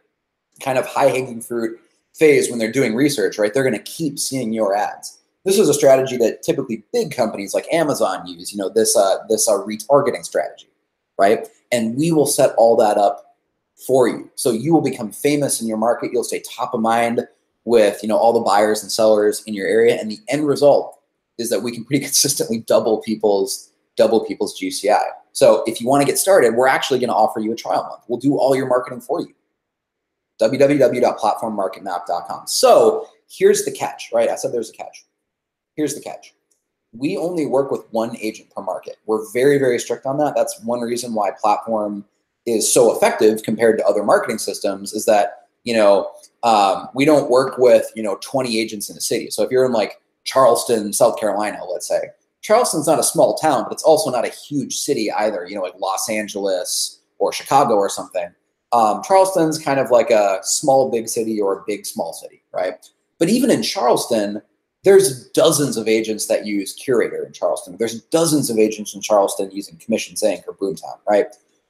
kind of high-hanging fruit phase, when they're doing research, right, they're going to keep seeing your ads. This is a strategy that typically big companies like Amazon use, you know, this retargeting strategy, right? And we will set all that up for you. So you will become famous in your market. You'll stay top of mind with, you know, all the buyers and sellers in your area. And the end result is that we can pretty consistently double people's GCI. So if you want to get started, we're actually going to offer you a trial month. We'll do all your marketing for you. www.platformmarketmap.com. So here's the catch, right? I said there's a catch. Here's the catch. We only work with 1 agent per market. We're very, very strict on that. That's one reason why Platform is so effective compared to other marketing systems, is that, you know, we don't work with, you know, 20 agents in a city. So if you're in like Charleston, South Carolina, let's say, Charleston's not a small town, but it's also not a huge city either, you know, like Los Angeles or Chicago or something. Charleston's kind of like a small big city or a big small city, right? But even in Charleston, there's dozens of agents that use Curator in Charleston. There's dozens of agents in Charleston using Commission Sync or Boomtown, right?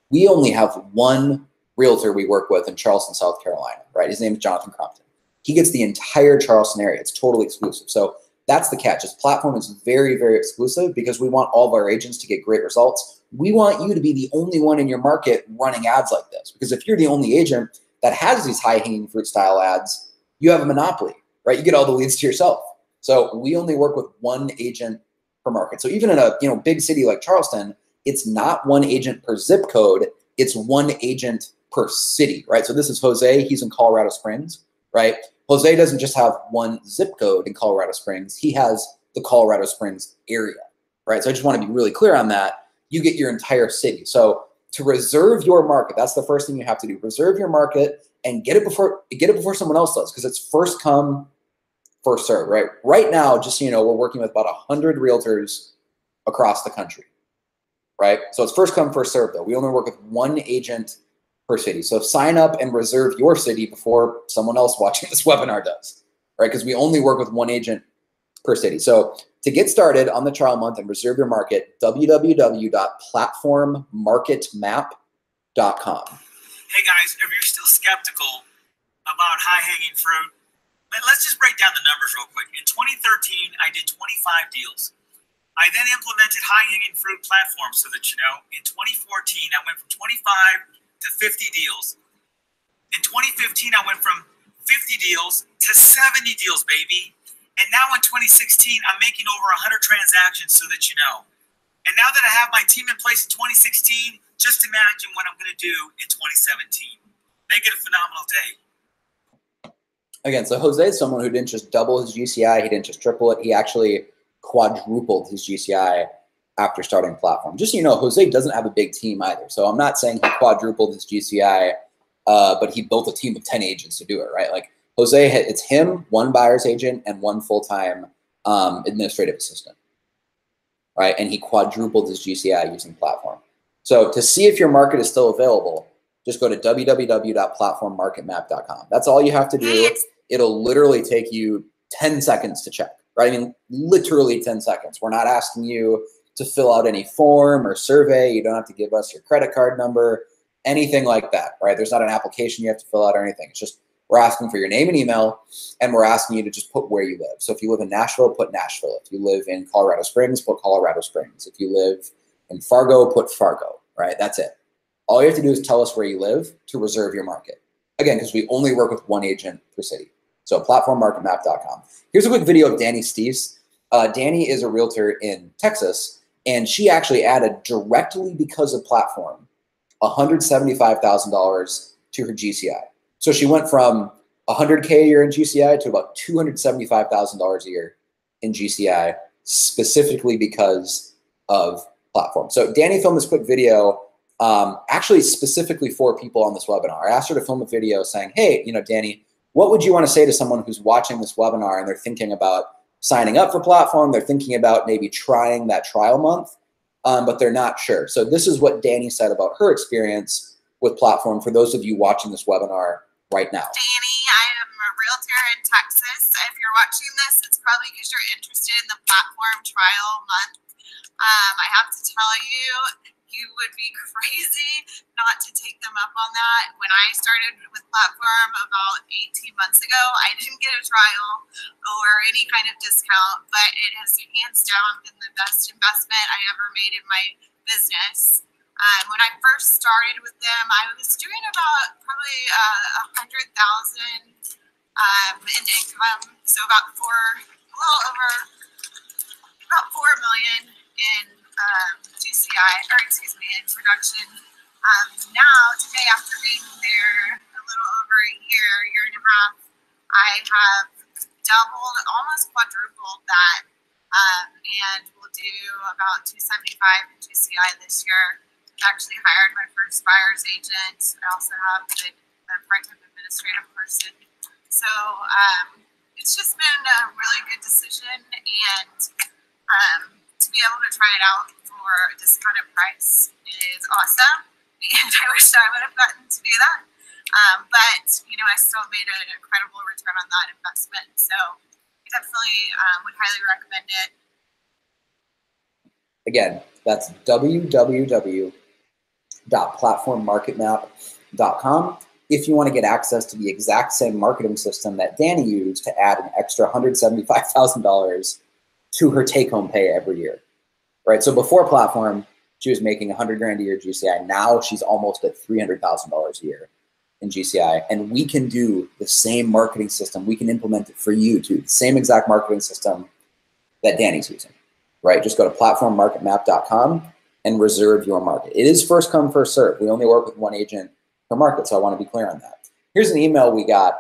We only have 1 realtor we work with in Charleston, South Carolina, right? His name is Jonathan Crompton. He gets the entire Charleston area. It's totally exclusive. So That's the catch. This platform is very, very exclusive because we want all of our agents to get great results. We want you to be the only one in your market running ads like this, because if you're the only agent that has these high-hanging fruit style ads, you have a monopoly, right? You get all the leads to yourself. So we only work with one agent per market. So even in a big city like Charleston, it's not one agent per zip code. It's one agent per city, right? So this is Jose. He's in Colorado Springs, right? Jose doesn't just have one zip code in Colorado Springs. He has the Colorado Springs area, right? So I just want to be really clear on that. You get your entire city. So to reserve your market, that's the first thing you have to do. Reserve your market and get it before someone else does, because it's first come, first serve, right? Right now, just so you know, we're working with about 100 realtors across the country, right? So it's first come, first serve though. We only work with one agent per city. So sign up and reserve your city before someone else watching this webinar does, right? Because we only work with one agent per city. So to get started on the trial month and reserve your market, www.platformmarketmap.com. Hey guys, if you're still skeptical about high-hanging fruit, let's just break down the numbers real quick. In 2013, I did 25 deals. I then implemented high-hanging fruit platforms so that you know. In 2014, I went from 25 to 50 deals. In 2015, I went from 50 deals to 70 deals, baby. And now in 2016, I'm making over 100 transactions so that you know. And now that I have my team in place in 2016, just imagine what I'm going to do in 2017. Make it a phenomenal day. Again, so Jose is someone who didn't just double his GCI, he didn't just triple it, he actually quadrupled his GCI after starting the platform. Just so you know, Jose doesn't have a big team either. So I'm not saying he quadrupled his GCI, but he built a team of 10 agents to do it, right? Like Jose, it's him, one buyer's agent, and one full-time administrative assistant, right? And he quadrupled his GCI using the platform. So to see if your market is still available, just go to www.platformmarketmap.com. That's all you have to do. It'll literally take you 10 seconds to check, right? I mean, literally 10 seconds. We're not asking you to fill out any form or survey. You don't have to give us your credit card number, anything like that, right? There's not an application you have to fill out or anything. It's just we're asking for your name and email, and we're asking you to just put where you live. So if you live in Nashville, put Nashville. If you live in Colorado Springs, put Colorado Springs. If you live in Fargo, put Fargo, right? That's it. All you have to do is tell us where you live to reserve your market. Again, because we only work with one agent per city. So platformmarketmap.com. Here's a quick video of Danny Steves. Danny is a realtor in Texas, and she actually added directly because of platform $175,000 to her GCI. So she went from $100K a year in GCI to about $275,000 a year in GCI, specifically because of platform. So Danny filmed this quick video actually specifically for people on this webinar. I asked her to film a video saying, hey, Danny, what would you want to say to someone who's watching this webinar and they're thinking about signing up for platform, they're thinking about maybe trying that trial month, but they're not sure. So this is what Danny said about her experience with platform for those of you watching this webinar right now. Danny, I am a realtor in Texas. If you're watching this, it's probably because you're interested in the platform trial month. I have to tell you, you would be crazy not to take them up on that. When I started with platform about 18 months ago, I didn't get a trial or any kind of discount, but it has hands down been the best investment I ever made in my business. When I first started with them, I was doing about probably $100,000 in income, so about $4 million in GCI, or excuse me, in production. Now, today, after being there a little over a year and a half, I have doubled, almost quadrupled that, and will do about $275 in GCI this year. I actually hired my first buyer's agent. I also have a part-time administrative person. So it's just been a really good decision, and to be able to try it out for a discounted price is awesome. And I wish I would have gotten to do that. But, I still made an incredible return on that investment. So I definitely would highly recommend it. Again, that's www.platformmarketmap.com. if you want to get access to the exact same marketing system that Danny used to add an extra $175,000 to her take-home pay every year, right? So before platform, she was making 100 grand a year GCI. Now she's almost at $300,000 a year in GCI. And we can do the same marketing system. We can implement it for you too. The same exact marketing system that Danny's using, right? Just go to platformmarketmap.com and reserve your market. It is first come, first serve. We only work with one agent per market, so I want to be clear on that. Here's an email we got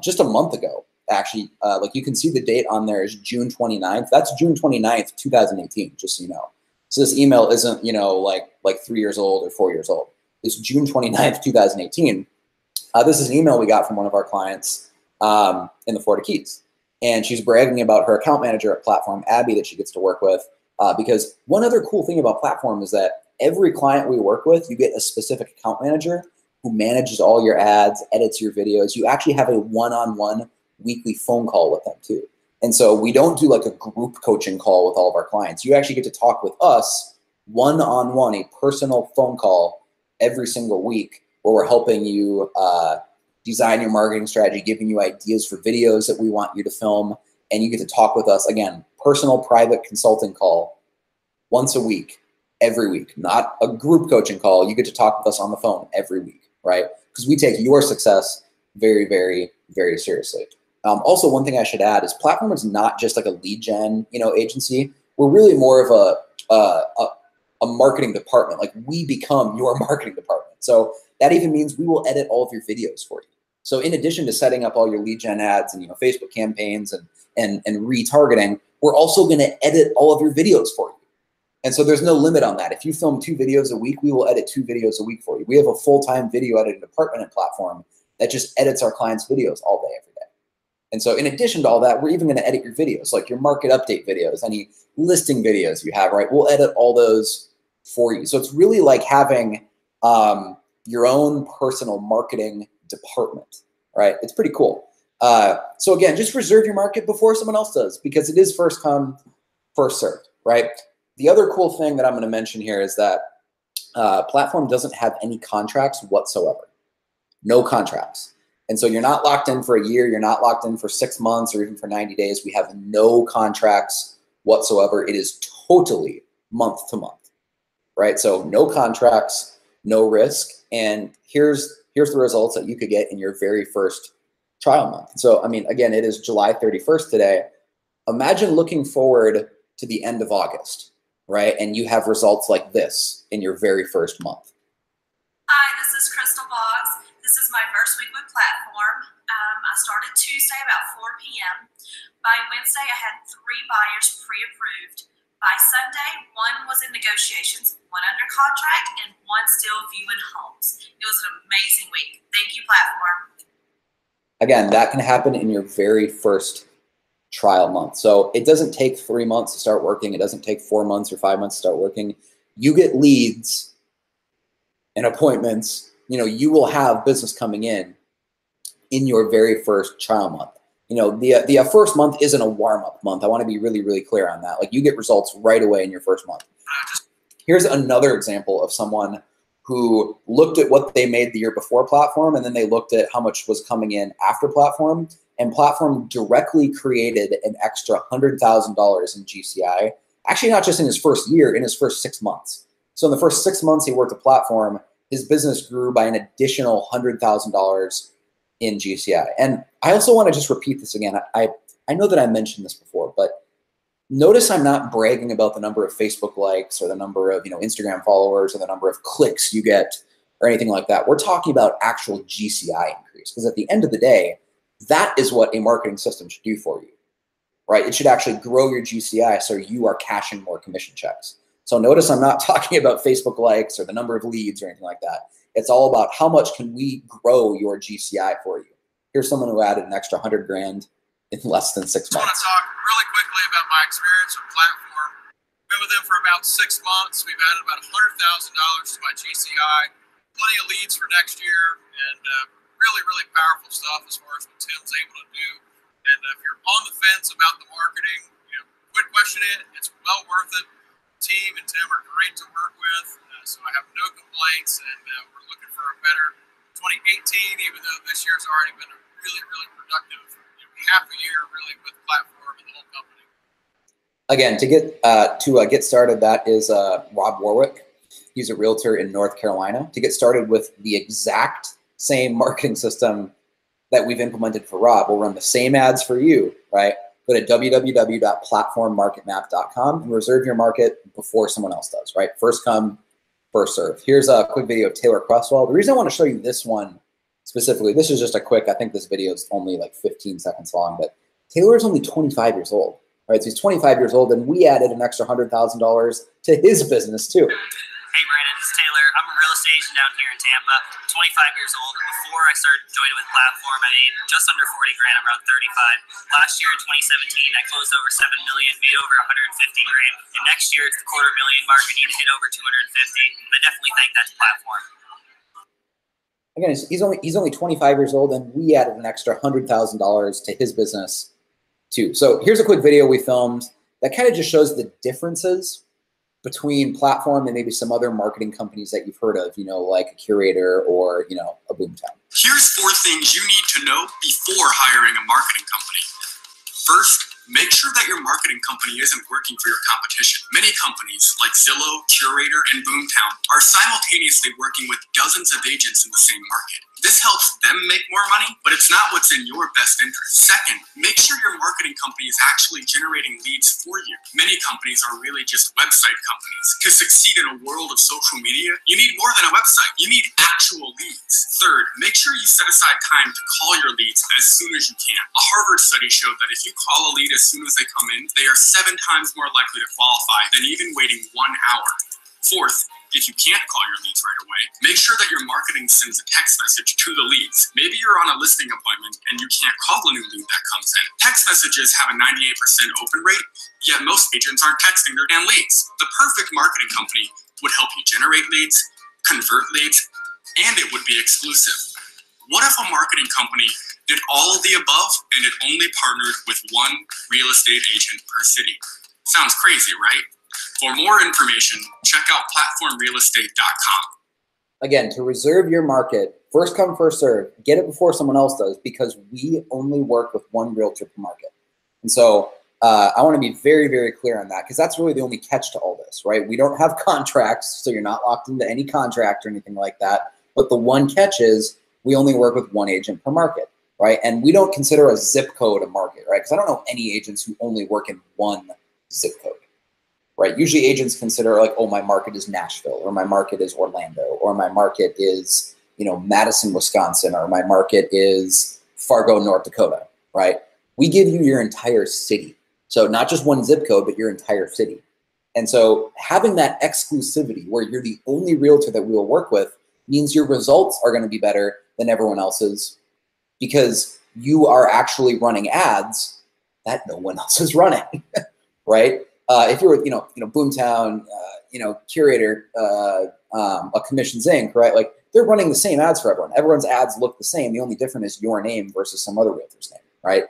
just a month ago, actually. Like you can see the date on there is June 29th. That's June 29th, 2018, just so you know. So this email isn't, you know, like 3 years old or 4 years old. It's June 29th, 2018. This is an email we got from one of our clients in the Florida Keys. And she's bragging about her account manager at Platform, Abby, that she gets to work with. Because one other cool thing about Platform is that every client we work with, you get a specific account manager who manages all your ads, edits your videos. You actually have a one-on-one weekly phone call with them too. And so we don't do like a group coaching call with all of our clients. You actually get to talk with us one-on-one, a personal phone call every single week where we're helping you design your marketing strategy, giving you ideas for videos that we want you to film. And you get to talk with us, again, personal private consulting call once a week, every week, not a group coaching call. You get to talk with us on the phone every week, right? Because we take your success very, very, very seriously. Also, one thing I should add is Platform is not just like a lead gen, agency. We're really more of a marketing department. Like we become your marketing department. So that even means we will edit all of your videos for you. So in addition to setting up all your lead gen ads and Facebook campaigns and retargeting, we're also going to edit all of your videos for you. And so there's no limit on that. If you film 2 videos a week, we will edit 2 videos a week for you. We have a full-time video editing department at Platform that just edits our clients' videos all day, every day. And so in addition to all that, we're even going to edit your videos, like your market update videos, any listing videos you have, right? We'll edit all those for you. So it's really like having your own personal marketing department, right? It's pretty cool. So again, just reserve your market before someone else does, because it is first come, first served, right? The other cool thing that I'm going to mention here is that Platform doesn't have any contracts whatsoever. No contracts. And so you're not locked in for a year. You're not locked in for 6 months or even for 90 days. We have no contracts whatsoever. It is totally month to month, right? So no contracts, no risk. And here's the results that you could get in your very first trial month. So, I mean, again, it is July 31st today. Imagine looking forward to the end of August, right? And you have results like this in your very first month. Hi, this is Crystal Boggs. This is my first week with Platform. I started Tuesday about 4 p.m. By Wednesday, I had 3 buyers pre-approved. By Sunday, 1 was in negotiations, 1 under contract, and 1 still viewing homes. It was an amazing week. Thank you, Platform. Again, that can happen in your very first trial month. So it doesn't take 3 months to start working. It doesn't take 4 months or 5 months to start working. You get leads and appointments. You will have business coming in your very first trial month. The first month isn't a warm-up month. I want to be really, really clear on that. Like you get results right away in your first month. Here's another example of someone who looked at what they made the year before Platform, and then they looked at how much was coming in after Platform, and Platform directly created an extra $100,000 in GCI. Actually, not just in his first year, in his first 6 months. So in the first 6 months he worked at Platform, his business grew by an additional $100,000 in GCI. And I also want to just repeat this again. I know that I mentioned this before, but notice I'm not bragging about the number of Facebook likes or the number of Instagram followers or the number of clicks you get or anything like that. We're talking about actual GCI increase, because at the end of the day, that is what a marketing system should do for you, right? It should actually grow your GCI so you are cashing more commission checks. So notice I'm not talking about Facebook likes or the number of leads or anything like that. It's all about how much can we grow your GCI for you. Here's someone who added an extra 100 grand in less than 6 months. I want to talk really quickly about my experience with Platform. Been with them for about 6 months. We've added about $100,000 to my GCI. Plenty of leads for next year, and really, really powerful stuff as far as what Tim's able to do. And if you're on the fence about the marketing, quit questioning it. It's well worth it. Team and Tim are great to work with, so I have no complaints, and we're looking for a better 2018, even though this year's already been a really, really productive half a year really with platform and the whole company. Again, to get started, that is Rob Warwick. He's a realtor in North Carolina. To get started with the exact same marketing system that we've implemented for Rob, we'll run the same ads for you, right? Go to www.platformmarketmap.com and reserve your market before someone else does, right? First come, first serve. Here's a quick video of Taylor Cresswell. The reason I want to show you this one specifically, this is just a quick, I think this video is only like 15 seconds long, but Taylor's only 25 years old, right? So he's 25 years old, and we added an extra $100,000 to his business too. Hey Brandon, this is Taylor. I'm a real estate agent down here in Tampa, 25 years old, and before I started joining with Platform, I made just under 40 grand, around 35. Last year in 2017, I closed over 7 million, made over 150 grand, and next year it's the $250,000 mark. I need to hit over 250. I definitely think that's Platform. Again, he's only 25 years old, and we added an extra $100,000 to his business too. So here's a quick video we filmed that kind of just shows the differences between Platform and maybe some other marketing companies that you've heard of, you know, like a Curator or, you know, a Boomtown. Here's 4 things you need to know before hiring a marketing company. First, make sure that your marketing company isn't working for your competition. Many companies like Zillow, Curator, and Boomtown are simultaneously working with dozens of agents in the same market. This helps them make more money, but it's not what's in your best interest. Second, make sure your marketing company is actually generating leads for you. Many companies are really just website companies. To succeed in a world of social media, you need more than a website. You need actual leads. Third, make sure you set aside time to call your leads as soon as you can. A Harvard study showed that if you call a lead as soon as they come in, they are 7 times more likely to qualify than even waiting 1 hour. Fourth, if you can't call your leads right away, make sure that your marketing sends a text message to the leads. Maybe you're on a listing appointment and you can't call a new lead that comes in. Text messages have a 98% open rate, yet most agents aren't texting their damn leads. The perfect marketing company would help you generate leads, convert leads, and it would be exclusive. What if a marketing company did all of the above and it only partnered with one real estate agent per city? Sounds crazy, right? For more information, check out platformrealestate.com. Again, to reserve your market, first come, first serve, get it before someone else does, because we only work with one realtor per market. And so I want to be very, very clear on that, because that's really the only catch to all this, right? We don't have contracts, so you're not locked into any contract or anything like that. But the one catch is we only work with one agent per market, right? And we don't consider a zip code a market, right? Because I don't know any agents who only work in one zip code. Right. Usually agents consider like, oh, my market is Nashville, or my market is Orlando, or my market is, you know, Madison, Wisconsin, or my market is Fargo, North Dakota. Right. We give you your entire city. So not just one zip code, but your entire city. And so having that exclusivity where you're the only realtor that we will work with means your results are going to be better than everyone else's, because you are actually running ads that no one else is running. Right. If you're, you know, Boomtown, Curator, a Commissions Inc., right? Like, they're running the same ads for everyone. Everyone's ads look the same. The only difference is your name versus some other realtor's name, right?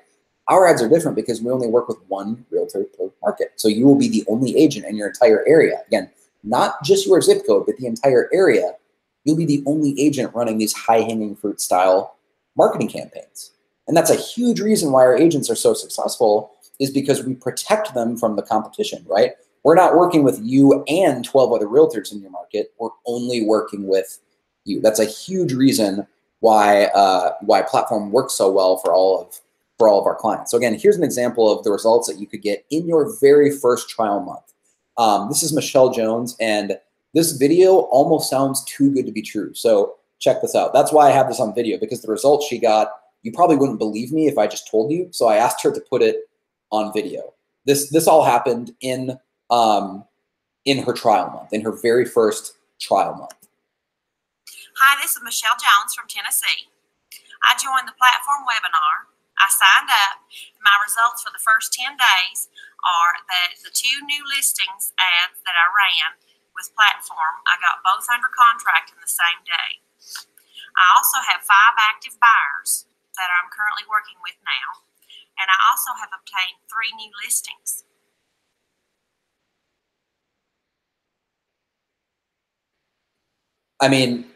Our ads are different because we only work with one realtor per market. So you will be the only agent in your entire area. Again, not just your zip code, but the entire area. You'll be the only agent running these high-hanging fruit style marketing campaigns. And that's a huge reason why our agents are so successful, is because we protect them from the competition, right? We're not working with you and 12 other realtors in your market. We're only working with you. That's a huge reason why Platform works so well for all of our clients. So again, here's an example of the results that you could get in your very first trial month. This is Michelle Jones, and this video almost sounds too good to be true. So check this out. That's why I have this on video, because the results she got, you probably wouldn't believe me if I just told you. So I asked her to put it on video. This all happened in her trial month, in her very first trial month. Hi, this is Michelle Jones from Tennessee. I joined the Platform webinar. I signed up. My results for the first 10 days are that the 2 new listings ads that I ran with Platform, I got both under contract in the same day. I also have 5 active buyers that I'm currently working with now. And I also have obtained 3 new listings. I mean,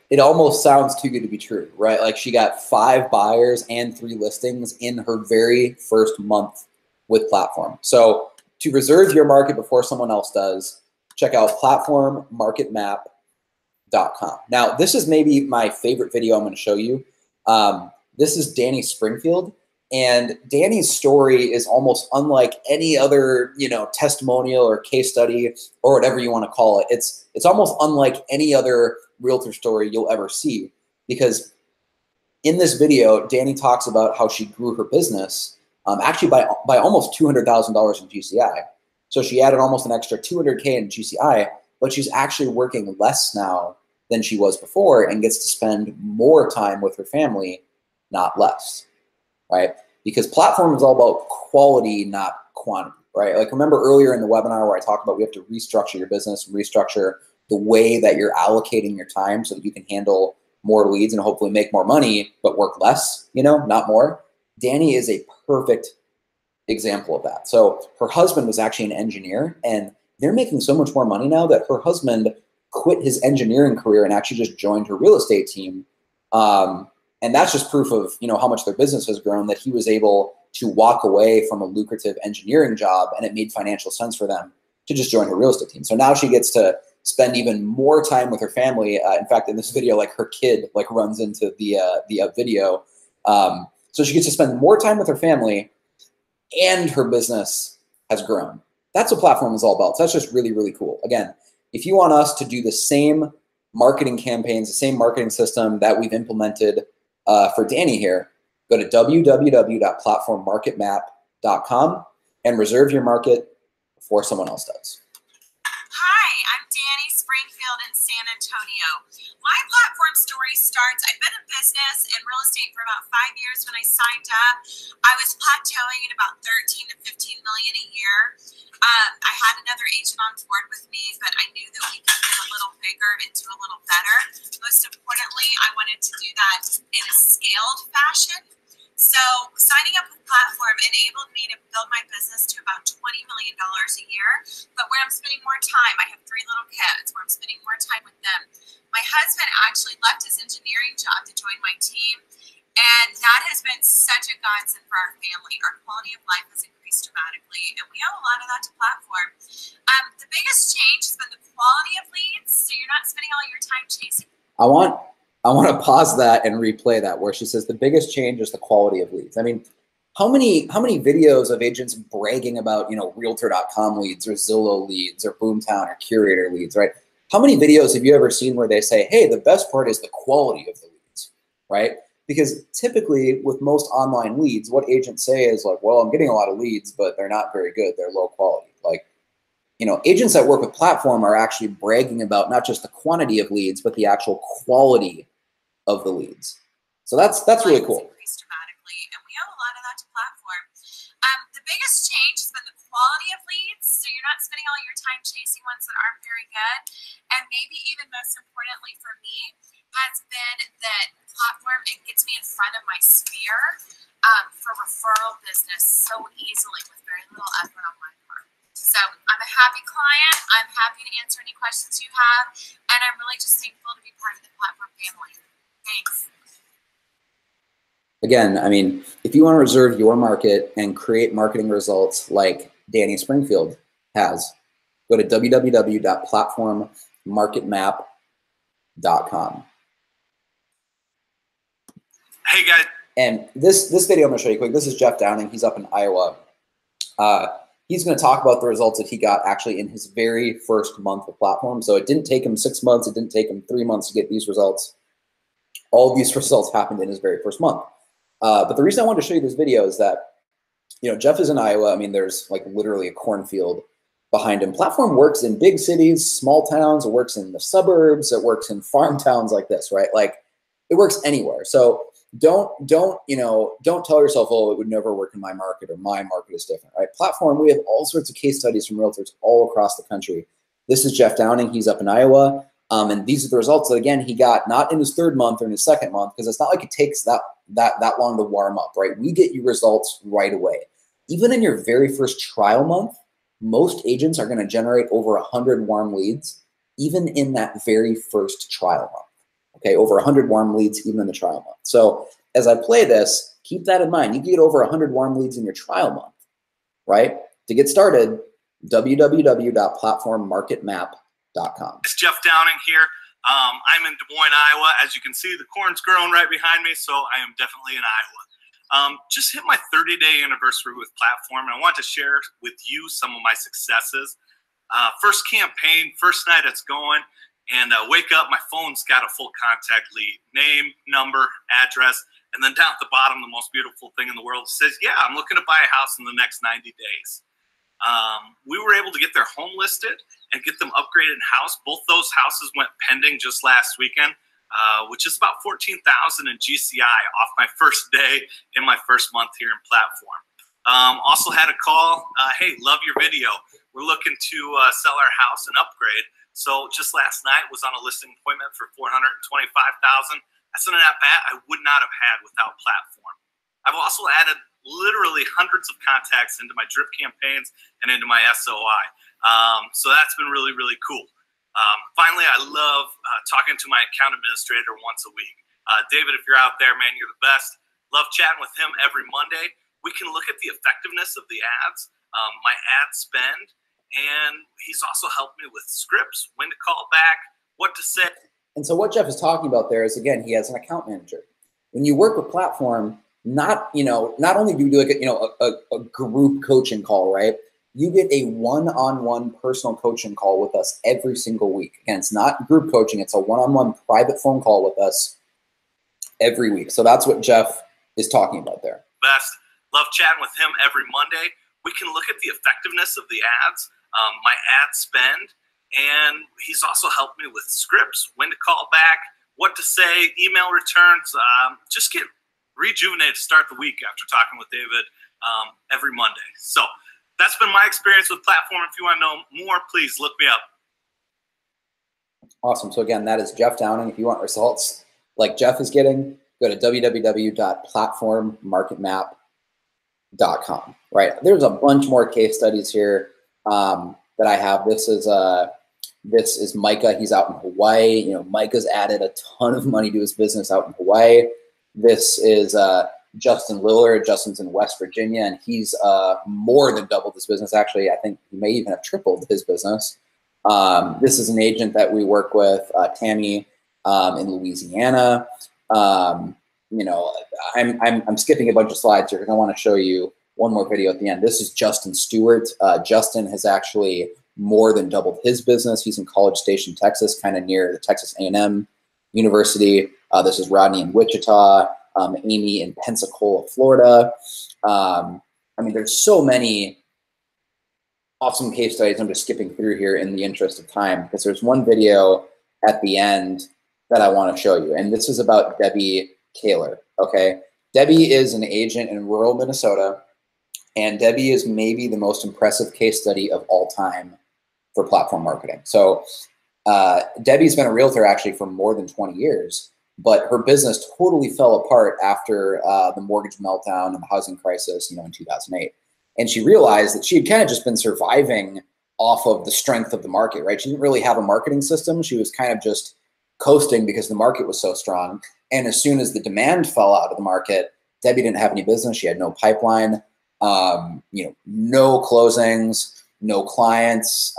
it almost sounds too good to be true, right? Like she got 5 buyers and 3 listings in her very first month with Platform. So to reserve your market before someone else does, check out platformmarketmap.com. Now, this is maybe my favorite video I'm going to show you. This is Danny Springfield, and Danny's story is almost unlike any other, testimonial or case study or whatever you want to call it. It's almost unlike any other realtor story you'll ever see, because in this video, Danny talks about how she grew her business actually by almost $200,000 in GCI. So she added almost an extra $200K in GCI, but she's actually working less now than she was before and gets to spend more time with her family, not less, right? Because Platform is all about quality, not quantity, right? Like, remember earlier in the webinar where I talked about we have to restructure your business, restructure the way that you're allocating your time so that you can handle more leads and hopefully make more money, but work less, not more. Danny is a perfect example of that. So her husband was actually an engineer, and they're making so much more money now that her husband quit his engineering career and actually just joined her real estate team. And that's just proof of, how much their business has grown, that he was able to walk away from a lucrative engineering job, and it made financial sense for them to just join her real estate team. So now she gets to spend even more time with her family. In fact, in this video, like, her kid runs into the video. So she gets to spend more time with her family, and her business has grown. That's what Platform is all about. So that's just really, really cool. Again, if you want us to do the same marketing campaigns, the same marketing system that we've implemented for Danny here, go to www.platformmarketmap.com and reserve your market before someone else does. Hi, I'm Danny Springfield in San Antonio. My platform story starts, I've been in business and real estate for about 5 years. When I signed up, I was plateauing at about 13 to 15 million a year. I had another agent on board with me, but I knew that we could get a little bigger and do a little better. Most importantly, I wanted to do that in a scaled fashion. So signing up with Platform enabled me to build my business to about $20 million a year, but where I'm spending more time. I have 3 little kids where I'm spending more time with them. My husband actually left his engineering job to join my team, and that has been such a godsend for our family. Our quality of life has increased dramatically, and we owe a lot of that to Platform. The biggest change has been the quality of leads, so you're not spending all your time chasing. I want to pause that and replay that, where she says the biggest change is the quality of leads. I mean, how many videos of agents bragging about, Realtor.com leads or Zillow leads or Boomtown or Curator leads, right? How many videos have you ever seen where they say, hey, the best part is the quality of the leads, right? Because typically with most online leads, what agents say is like, well, I'm getting a lot of leads, but they're not very good. They're low quality. Like, agents that work with Platform are actually bragging about not just the quantity of leads, but the actual quality of the leads. So that's really cool. Increased dramatically, and we owe a lot of that to Platform. The biggest change has been the quality of leads, so you're not spending all your time chasing ones that aren't very good. And maybe even most importantly for me has been that Platform, it gets me in front of my sphere for referral business so easily with very little effort on my part. So I'm a happy client. I'm happy to answer any questions you have, and I'm really just thankful to be part of the Platform family. Thanks. Again, I mean, if you want to reserve your market and create marketing results like Danny Springfield has, go to www.platformmarketmap.com. Hey guys. And this video I'm going to show you quick. This is Jeff Downing. He's up in Iowa. He's going to talk about the results that he got actually in his very first month of Platform. So it didn't take him 6 months. It didn't take him 3 months to get these results. All of these results happened in his very first month. But the reason I wanted to show you this video is that, Jeff is in Iowa. I mean, there's like literally a cornfield behind him. Platform works in big cities, small towns. It works in the suburbs. It works in farm towns like this, right? Like, it works anywhere. So don't tell yourself, oh, it would never work in my market or my market is different, right? Platform, we have all sorts of case studies from realtors all across the country. This is Jeff Downing. He's up in Iowa. And these are the results that, again, he got not in his 3rd month or in his 2nd month, because it's not like it takes that long to warm up, right? We get you results right away. Even in your very first trial month, most agents are going to generate over 100 warm leads, even in that very first trial month, Okay, over 100 warm leads even in the trial month. So as I play this, keep that in mind. You can get over 100 warm leads in your trial month, right? To get started, www.platformmarketmap.com. It's Jeff Downing here. I'm in Des Moines, Iowa. As you can see, the corn's growing right behind me, so I am definitely in Iowa. Just hit my 30-day anniversary with Platform, and I want to share with you some of my successes. First campaign, first night it's going, and wake up, my phone's got a full contact lead. Name, number, address, and then down at the bottom, the most beautiful thing in the world says, yeah, I'm looking to buy a house in the next 90 days. We were able to get their home listed and get them upgraded in house. Both those houses went pending just last weekend, which is about $14,000 in GCI off my first day in my first month here in Platform. Also had a call, hey, love your video. We're looking to sell our house and upgrade. So just last night was on a listing appointment for $425,000. That's an at-bat I would not have had without Platform. I've also added literally hundreds of contacts into my drip campaigns and into my SOI. So that's been really, really cool. Finally, I love talking to my account administrator once a week. David, if you're out there, man, you're the best. Love chatting with him every Monday. We can look at the effectiveness of the ads, my ad spend, and he's also helped me with scripts, when to call back, what to say. And so what Jeff is talking about there is, again, he has an account manager. When you work with Platform, not only do you do like a group coaching call, right? You get a one-on-one personal coaching call with us every single week. Again, it's not group coaching, it's a one-on-one private phone call with us every week. So that's what Jeff is talking about there. Best. Love chatting with him every Monday. We can look at the effectiveness of the ads, my ad spend, and he's also helped me with scripts, when to call back, what to say, email returns, just get rejuvenated to start the week after talking with David every Monday. So that's been my experience with Platform. If you want to know more, please look me up. Awesome. So again, that is Jeff Downing. If you want results like Jeff is getting, go to www.platformmarketmap.com. Right. There's a bunch more case studies here that I have. This is Micah. He's out in Hawaii. You know, Micah's added a ton of money to his business out in Hawaii. This is Justin Lillard. Justin's in West Virginia, and he's more than doubled his business. Actually, I think he may even have tripled his business. This is an agent that we work with, Tammy, in Louisiana. You know, I'm skipping a bunch of slides here because I want to show you one more video at the end. This is Justin Stewart. Justin has actually more than doubled his business. He's in College Station, Texas, kind of near the Texas A&M University. This is Rodney in Wichita, Amy in Pensacola, Florida. I mean, there's so many awesome case studies. I'm just skipping through here in the interest of time because there's one video at the end that I want to show you. And this is about Debbie Kaler, okay? Debbie is an agent in rural Minnesota, and Debbie is maybe the most impressive case study of all time for platform marketing. So Debbie's been a realtor actually for more than 20 years, but her business totally fell apart after the mortgage meltdown and the housing crisis, you know, in 2008. And she realized that she had kind of just been surviving off of the strength of the market, right? She didn't really have a marketing system. She was kind of just coasting because the market was so strong. And as soon as the demand fell out of the market, Debbie didn't have any business. She had no pipeline, you know, no closings, no clients.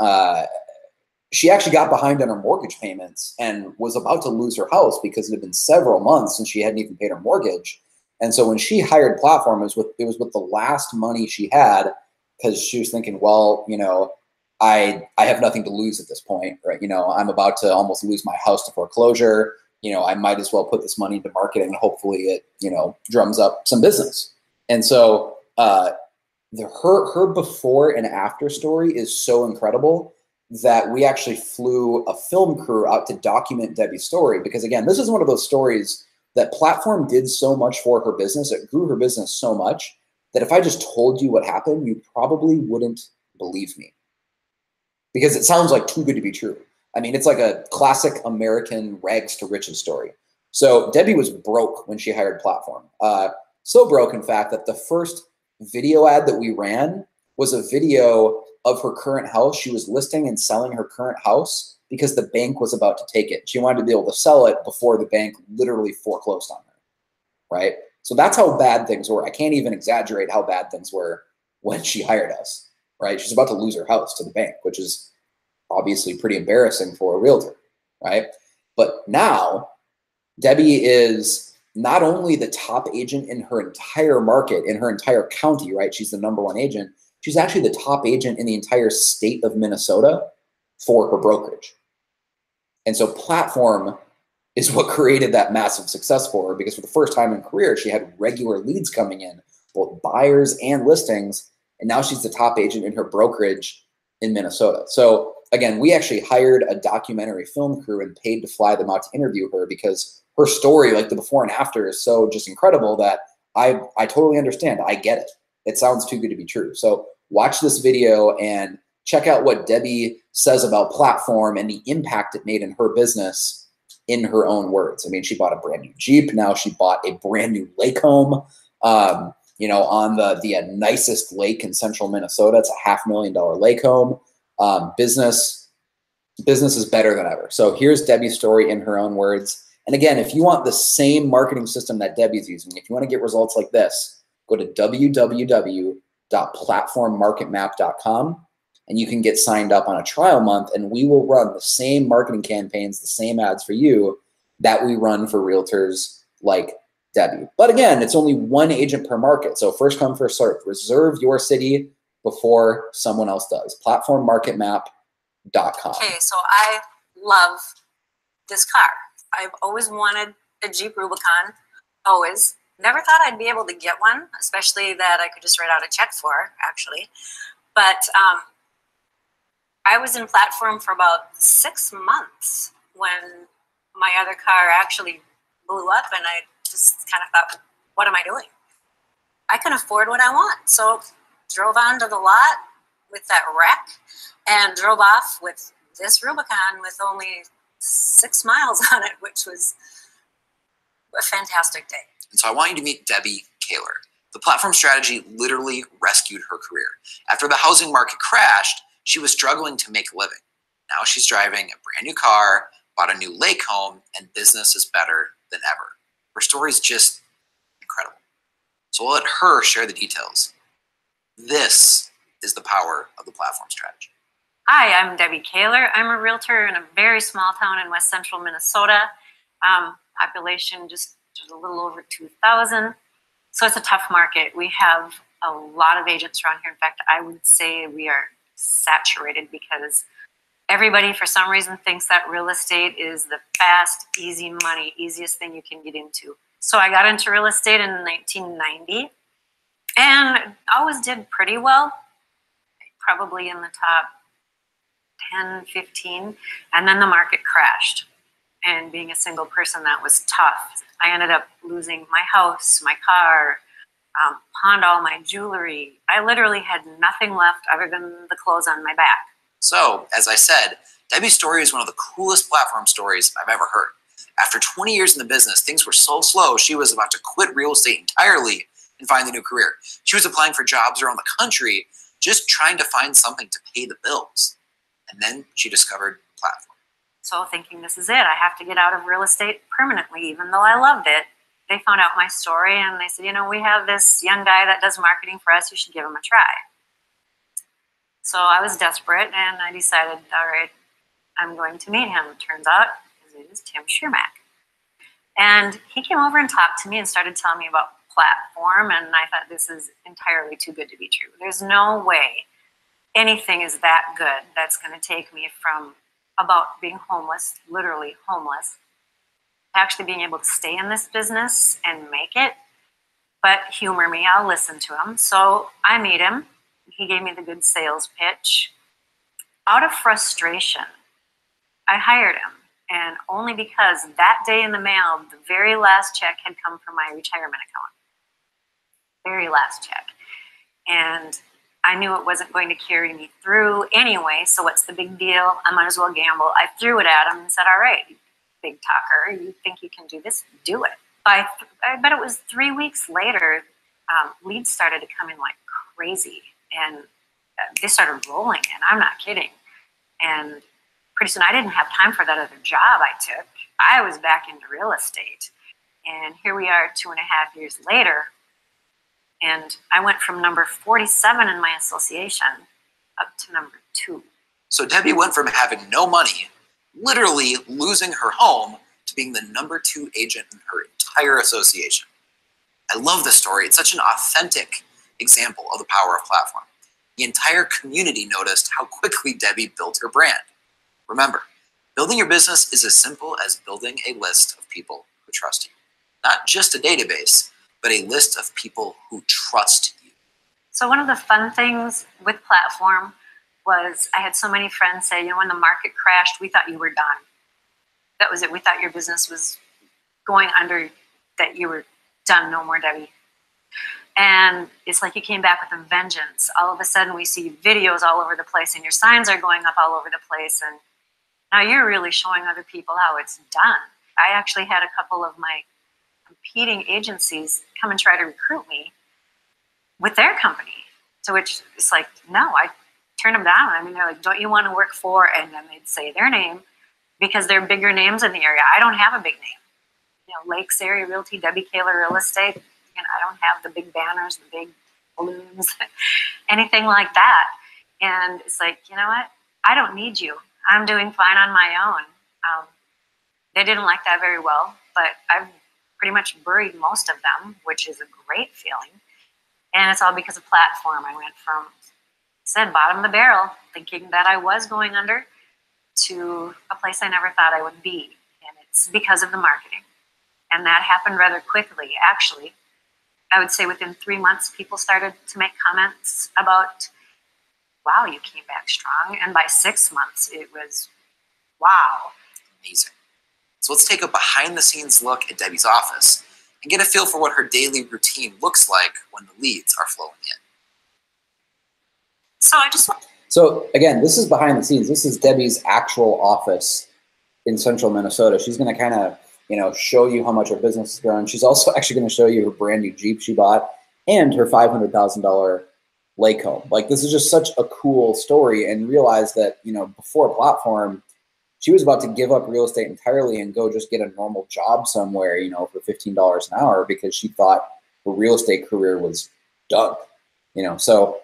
She actually got behind on her mortgage payments and was about to lose her house because it had been several months since she hadn't even paid her mortgage. And so when she hired Platform, it was with the last money she had, because she was thinking, well, you know, I have nothing to lose at this point, right? You know, I'm about to almost lose my house to foreclosure. You know, I might as well put this money into marketing and hopefully it, you know, drums up some business. And so her before and after story is so incredible that we actually flew a film crew out to document Debbie's story. Because again, this is one of those stories that Platform did so much for her business. It grew her business so much that if I just told you what happened, you probably wouldn't believe me, because it sounds like too good to be true. I mean, it's like a classic American rags to riches story. So Debbie was broke when she hired Platform. So broke, in fact, that the first video ad that we ran was a video of her current house. She was listing and selling her current house because the bank was about to take it. She wanted to be able to sell it before the bank literally foreclosed on her, right? So that's how bad things were. I can't even exaggerate how bad things were when she hired us, right? She's about to lose her house to the bank, which is obviously pretty embarrassing for a realtor, right? But now Debbie is not only the top agent in her entire market, in her entire county, right? She's the #1 agent. She's actually the top agent in the entire state of Minnesota for her brokerage. And so Platform is what created that massive success for her, because for the first time in her career, she had regular leads coming in, both buyers and listings. And now she's the top agent in her brokerage in Minnesota. So again, we actually hired a documentary film crew and paid to fly them out to interview her, because her story, like the before and after, is so just incredible that I totally understand. I get it. It sounds too good to be true. So watch this video and check out what Debbie says about Platform and the impact it made in her business in her own words. I mean, she bought a brand new Jeep. Now she bought a brand new lake home, you know, on the nicest lake in central Minnesota. It's a $500,000 lake home. Business is better than ever. So here's Debbie's story in her own words. And again, if you want the same marketing system that Debbie's using, if you want to get results like this, go to www.platformmarketmap.com and you can get signed up on a trial month, and we will run the same marketing campaigns, the same ads for you that we run for realtors like Debbie. But again, it's only one agent per market. So first come, first serve. Reserve your city before someone else does. Platformmarketmap.com. Okay, so I love this car. I've always wanted a Jeep Rubicon, always. Never thought I'd be able to get one, especially that I could just write out a check for, actually. But I was in Platform for about 6 months when my other car actually blew up, and I just kind of thought, what am I doing? I can afford what I want. So drove onto the lot with that wreck and drove off with this Rubicon with only 6 miles on it, which was a fantastic day. And so I want you to meet Debbie Kaler. The Platform strategy literally rescued her career. After the housing market crashed, she was struggling to make a living. Now she's driving a brand new car, bought a new lake home, and business is better than ever. Her story is just incredible. So we'll let her share the details. This is the power of the Platform strategy. Hi, I'm Debbie Kaler. I'm a realtor in a very small town in west central Minnesota. Population just a little over 2,000. So it's a tough market. We have a lot of agents around here. In fact, I would say we are saturated because everybody, for some reason, thinks that real estate is the fast, easy money, easiest thing you can get into. So I got into real estate in 1990 and always did pretty well, probably in the top 10, 15, and then the market crashed. And being a single person, that was tough. I ended up losing my house, my car, pawned all my jewelry. I literally had nothing left other than the clothes on my back. So, as I said, Debbie's story is one of the coolest Platform stories I've ever heard. After 20 years in the business, things were so slow, she was about to quit real estate entirely and find a new career. She was applying for jobs around the country, just trying to find something to pay the bills. And then she discovered Platform. So thinking, this is it. I have to get out of real estate permanently, even though I loved it. They found out my story and they said, you know, we have this young guy that does marketing for us. You should give him a try. So I was desperate and I decided, all right, I'm going to meet him. Turns out his name is Tim Schumack. And he came over and talked to me and started telling me about Platform. And I thought, this is entirely too good to be true. There's no way anything is that good that's going to take me from about being homeless, literally homeless, actually being able to stay in this business and make it. But humor me, I'll listen to him. So I meet him. He gave me the good sales pitch. Out of frustration, I hired him. And only because that day in the mail, the very last check had come from my retirement account. Very last check. And I knew it wasn't going to carry me through anyway, so what's the big deal? I might as well gamble. I threw it at him and said, all right, big talker, you think you can do this? Do it. I bet it was 3 weeks later, leads started to come in like crazy, and they started rolling in. I'm not kidding. And pretty soon I didn't have time for that other job I took. I was back into real estate. And here we are 2.5 years later. And I went from number 47 in my association up to number 2. So Debbie went from having no money, literally losing her home, to being the number 2 agent in her entire association. I love this story. It's such an authentic example of the power of platform. The entire community noticed how quickly Debbie built her brand. Remember, building your business is as simple as building a list of people who trust you. Not just a database, but a list of people who trust you. So one of the fun things with platform was I had so many friends say, when the market crashed, we thought you were done. That was it. We thought your business was going under, that you were done, no more Debbie. And it's like you came back with a vengeance. All of a sudden we see videos all over the place and your signs are going up all over the place. And now you're really showing other people how it's done. I actually had a couple of my competing agencies come and try to recruit me with their company. To which it's like, no, I turned them down. I mean, they're like, don't you want to work for, and then they'd say their name because they're bigger names in the area. I don't have a big name. Lakes Area Realty, Debbie Kaler Real Estate. I don't have the big banners, the big balloons, anything like that. And it's like, you know what? I don't need you. I'm doing fine on my own. They didn't like that very well, but I've pretty much buried most of them, which is a great feeling. And it's all because of platform. I went from, bottom of the barrel, thinking that I was going under, to a place I never thought I would be. And it's because of the marketing. And that happened rather quickly, actually. I would say within 3 months, people started to make comments about, wow, you came back strong. And by 6 months, it was, wow. Amazing. So let's take a behind-the-scenes look at Debbie's office and get a feel for what her daily routine looks like when the leads are flowing in. So again, this is behind the scenes. This is Debbie's actual office in central Minnesota. She's going to kind of, show you how much her business is growing. She's also actually going to show you her brand new Jeep she bought and her $500,000 lake home. Like, this is just such a cool story, and realize that, before platform, she was about to give up real estate entirely and go just get a normal job somewhere, for $15 an hour, because she thought her real estate career was done. So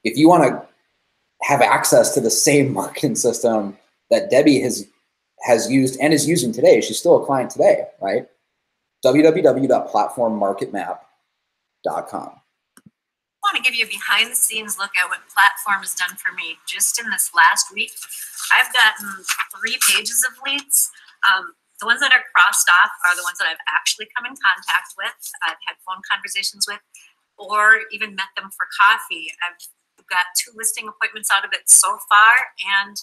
if you want to have access to the same marketing system that Debbie has used and is using today, she's still a client today, right? www.platformmarketmap.com. I want to give you a behind the scenes look at what platform has done for me just in this last week. I've gotten 3 pages of leads. The ones that are crossed off are the ones that I've actually come in contact with, I've had phone conversations with, or even met them for coffee. I've got 2 listing appointments out of it so far, and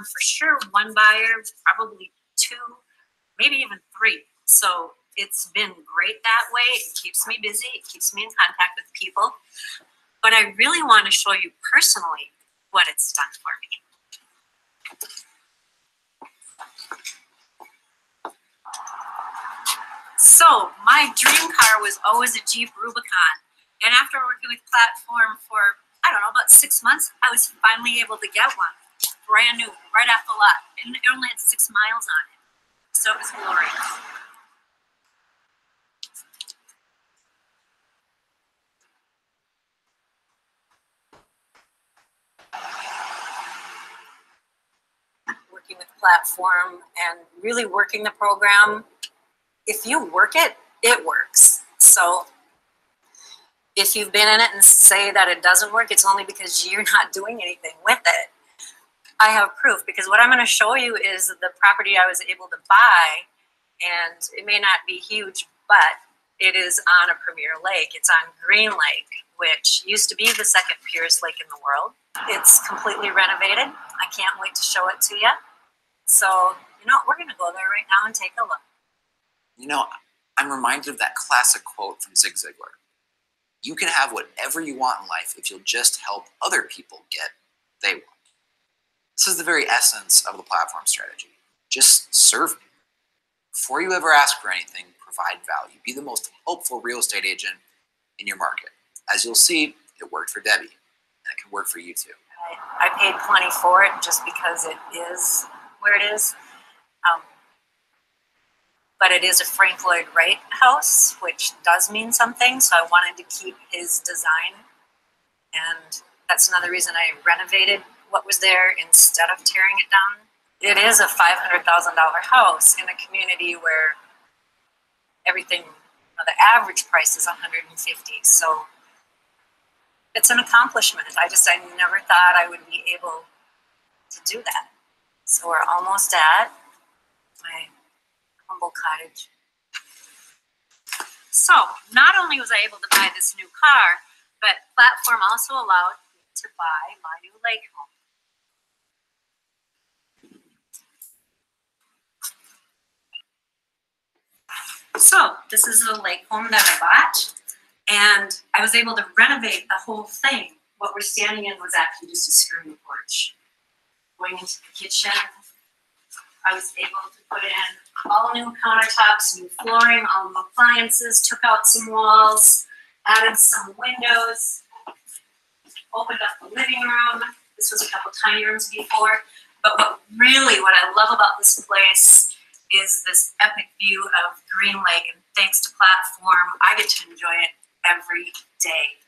for sure 1 buyer, probably 2, maybe even 3. So it's been great that way. It keeps me busy. It keeps me in contact with people. But I really want to show you personally what it's done for me. So my dream car was always a Jeep Rubicon. And after working with Platform for, about 6 months, I was finally able to get one. Brand new, right off the lot. And it only had 6 miles on it. So it was glorious. Working with Platform and really working the program, if you work it, it works. So if you've been in it and say that it doesn't work, it's only because you're not doing anything with it. I have proof, because what I'm going to show you is the property I was able to buy, and it may not be huge, but it is on a premier lake. It's on Green Lake, which used to be the 2nd purest lake in the world. It's completely renovated. I can't wait to show it to you. So, we're going to go there right now and take a look. I'm reminded of that classic quote from Zig Ziglar. You can have whatever you want in life if you'll just help other people get what they want. This is the very essence of the platform strategy. Just serve people. Before you ever ask for anything, provide value. Be the most helpful real estate agent in your market. As you'll see, it worked for Debbie, and it can work for you too. I paid plenty for it just because it is where it is. But it is a Frank Lloyd Wright house, which does mean something. So I wanted to keep his design. And that's another reason I renovated what was there instead of tearing it down. It is a $500,000 house in a community where everything, the average price is $150,000. So it's an accomplishment. I never thought I would be able to do that. So we're almost at my humble cottage. So not only was I able to buy this new car, but Platform also allowed me to buy my new lake home. So this is the lake home that I bought, and I was able to renovate the whole thing. What we're standing in was actually just a screen porch. Going into the kitchen, I was able to put in all new countertops, new flooring, all new appliances, took out some walls, added some windows, opened up the living room. This was a couple tiny rooms before. But what I love about this place is this epic view of Green Lake, and thanks to Platform, I get to enjoy it every day.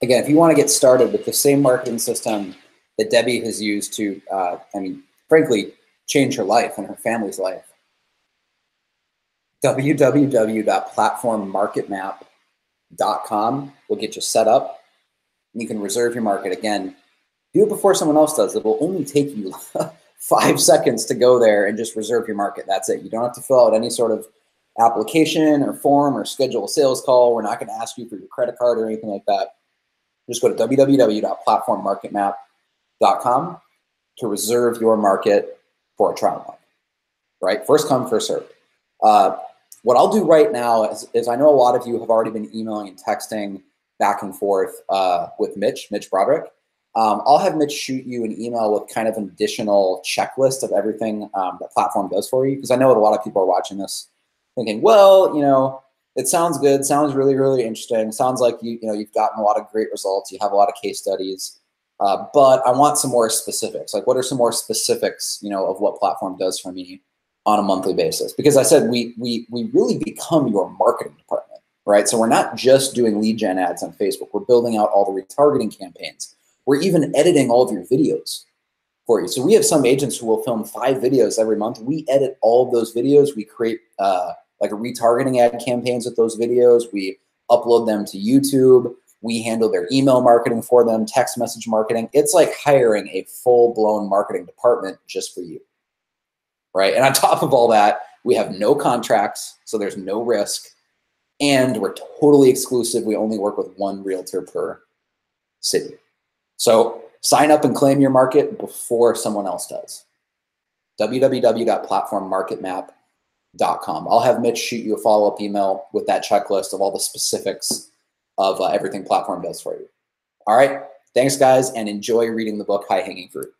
Again, if you want to get started with the same marketing system that Debbie has used to, frankly, change her life and her family's life, www.platformmarketmap.com will get you set up, and you can reserve your market. Again, do it before someone else does. It will only take you 5 seconds to go there and just reserve your market. That's it. You don't have to fill out any sort of application or form or schedule a sales call. We're not going to ask you for your credit card or anything like that. Just go to www.platformmarketmap.com to reserve your market for a trial month, right? First come, first served. What I'll do right now is I know a lot of you have already been emailing and texting back and forth with Mitch Broderick. I'll have Mitch shoot you an email with kind of an additional checklist of everything that Platform does for you, because I know a lot of people are watching this thinking, well, it sounds good, sounds really, really interesting, sounds like you've gotten a lot of great results, you have a lot of case studies, but I want some more specifics. Like, what are some more specifics, of what Platform does for me on a monthly basis? Because I said we really become your marketing department, right? So we're not just doing lead gen ads on Facebook. We're building out all the retargeting campaigns. We're even editing all of your videos for you. So we have some agents who will film 5 videos every month. We edit all of those videos. We create like a retargeting ad campaigns with those videos. We upload them to YouTube. We handle their email marketing for them, text message marketing. It's like hiring a full-blown marketing department just for you, right? And on top of all that, we have no contracts, so there's no risk, and we're totally exclusive. We only work with one realtor per city. So sign up and claim your market before someone else does. www.platformmarketmap.com. I'll have Mitch shoot you a follow-up email with that checklist of all the specifics of everything Platform does for you. All right, thanks guys, and enjoy reading the book High Hanging Fruit.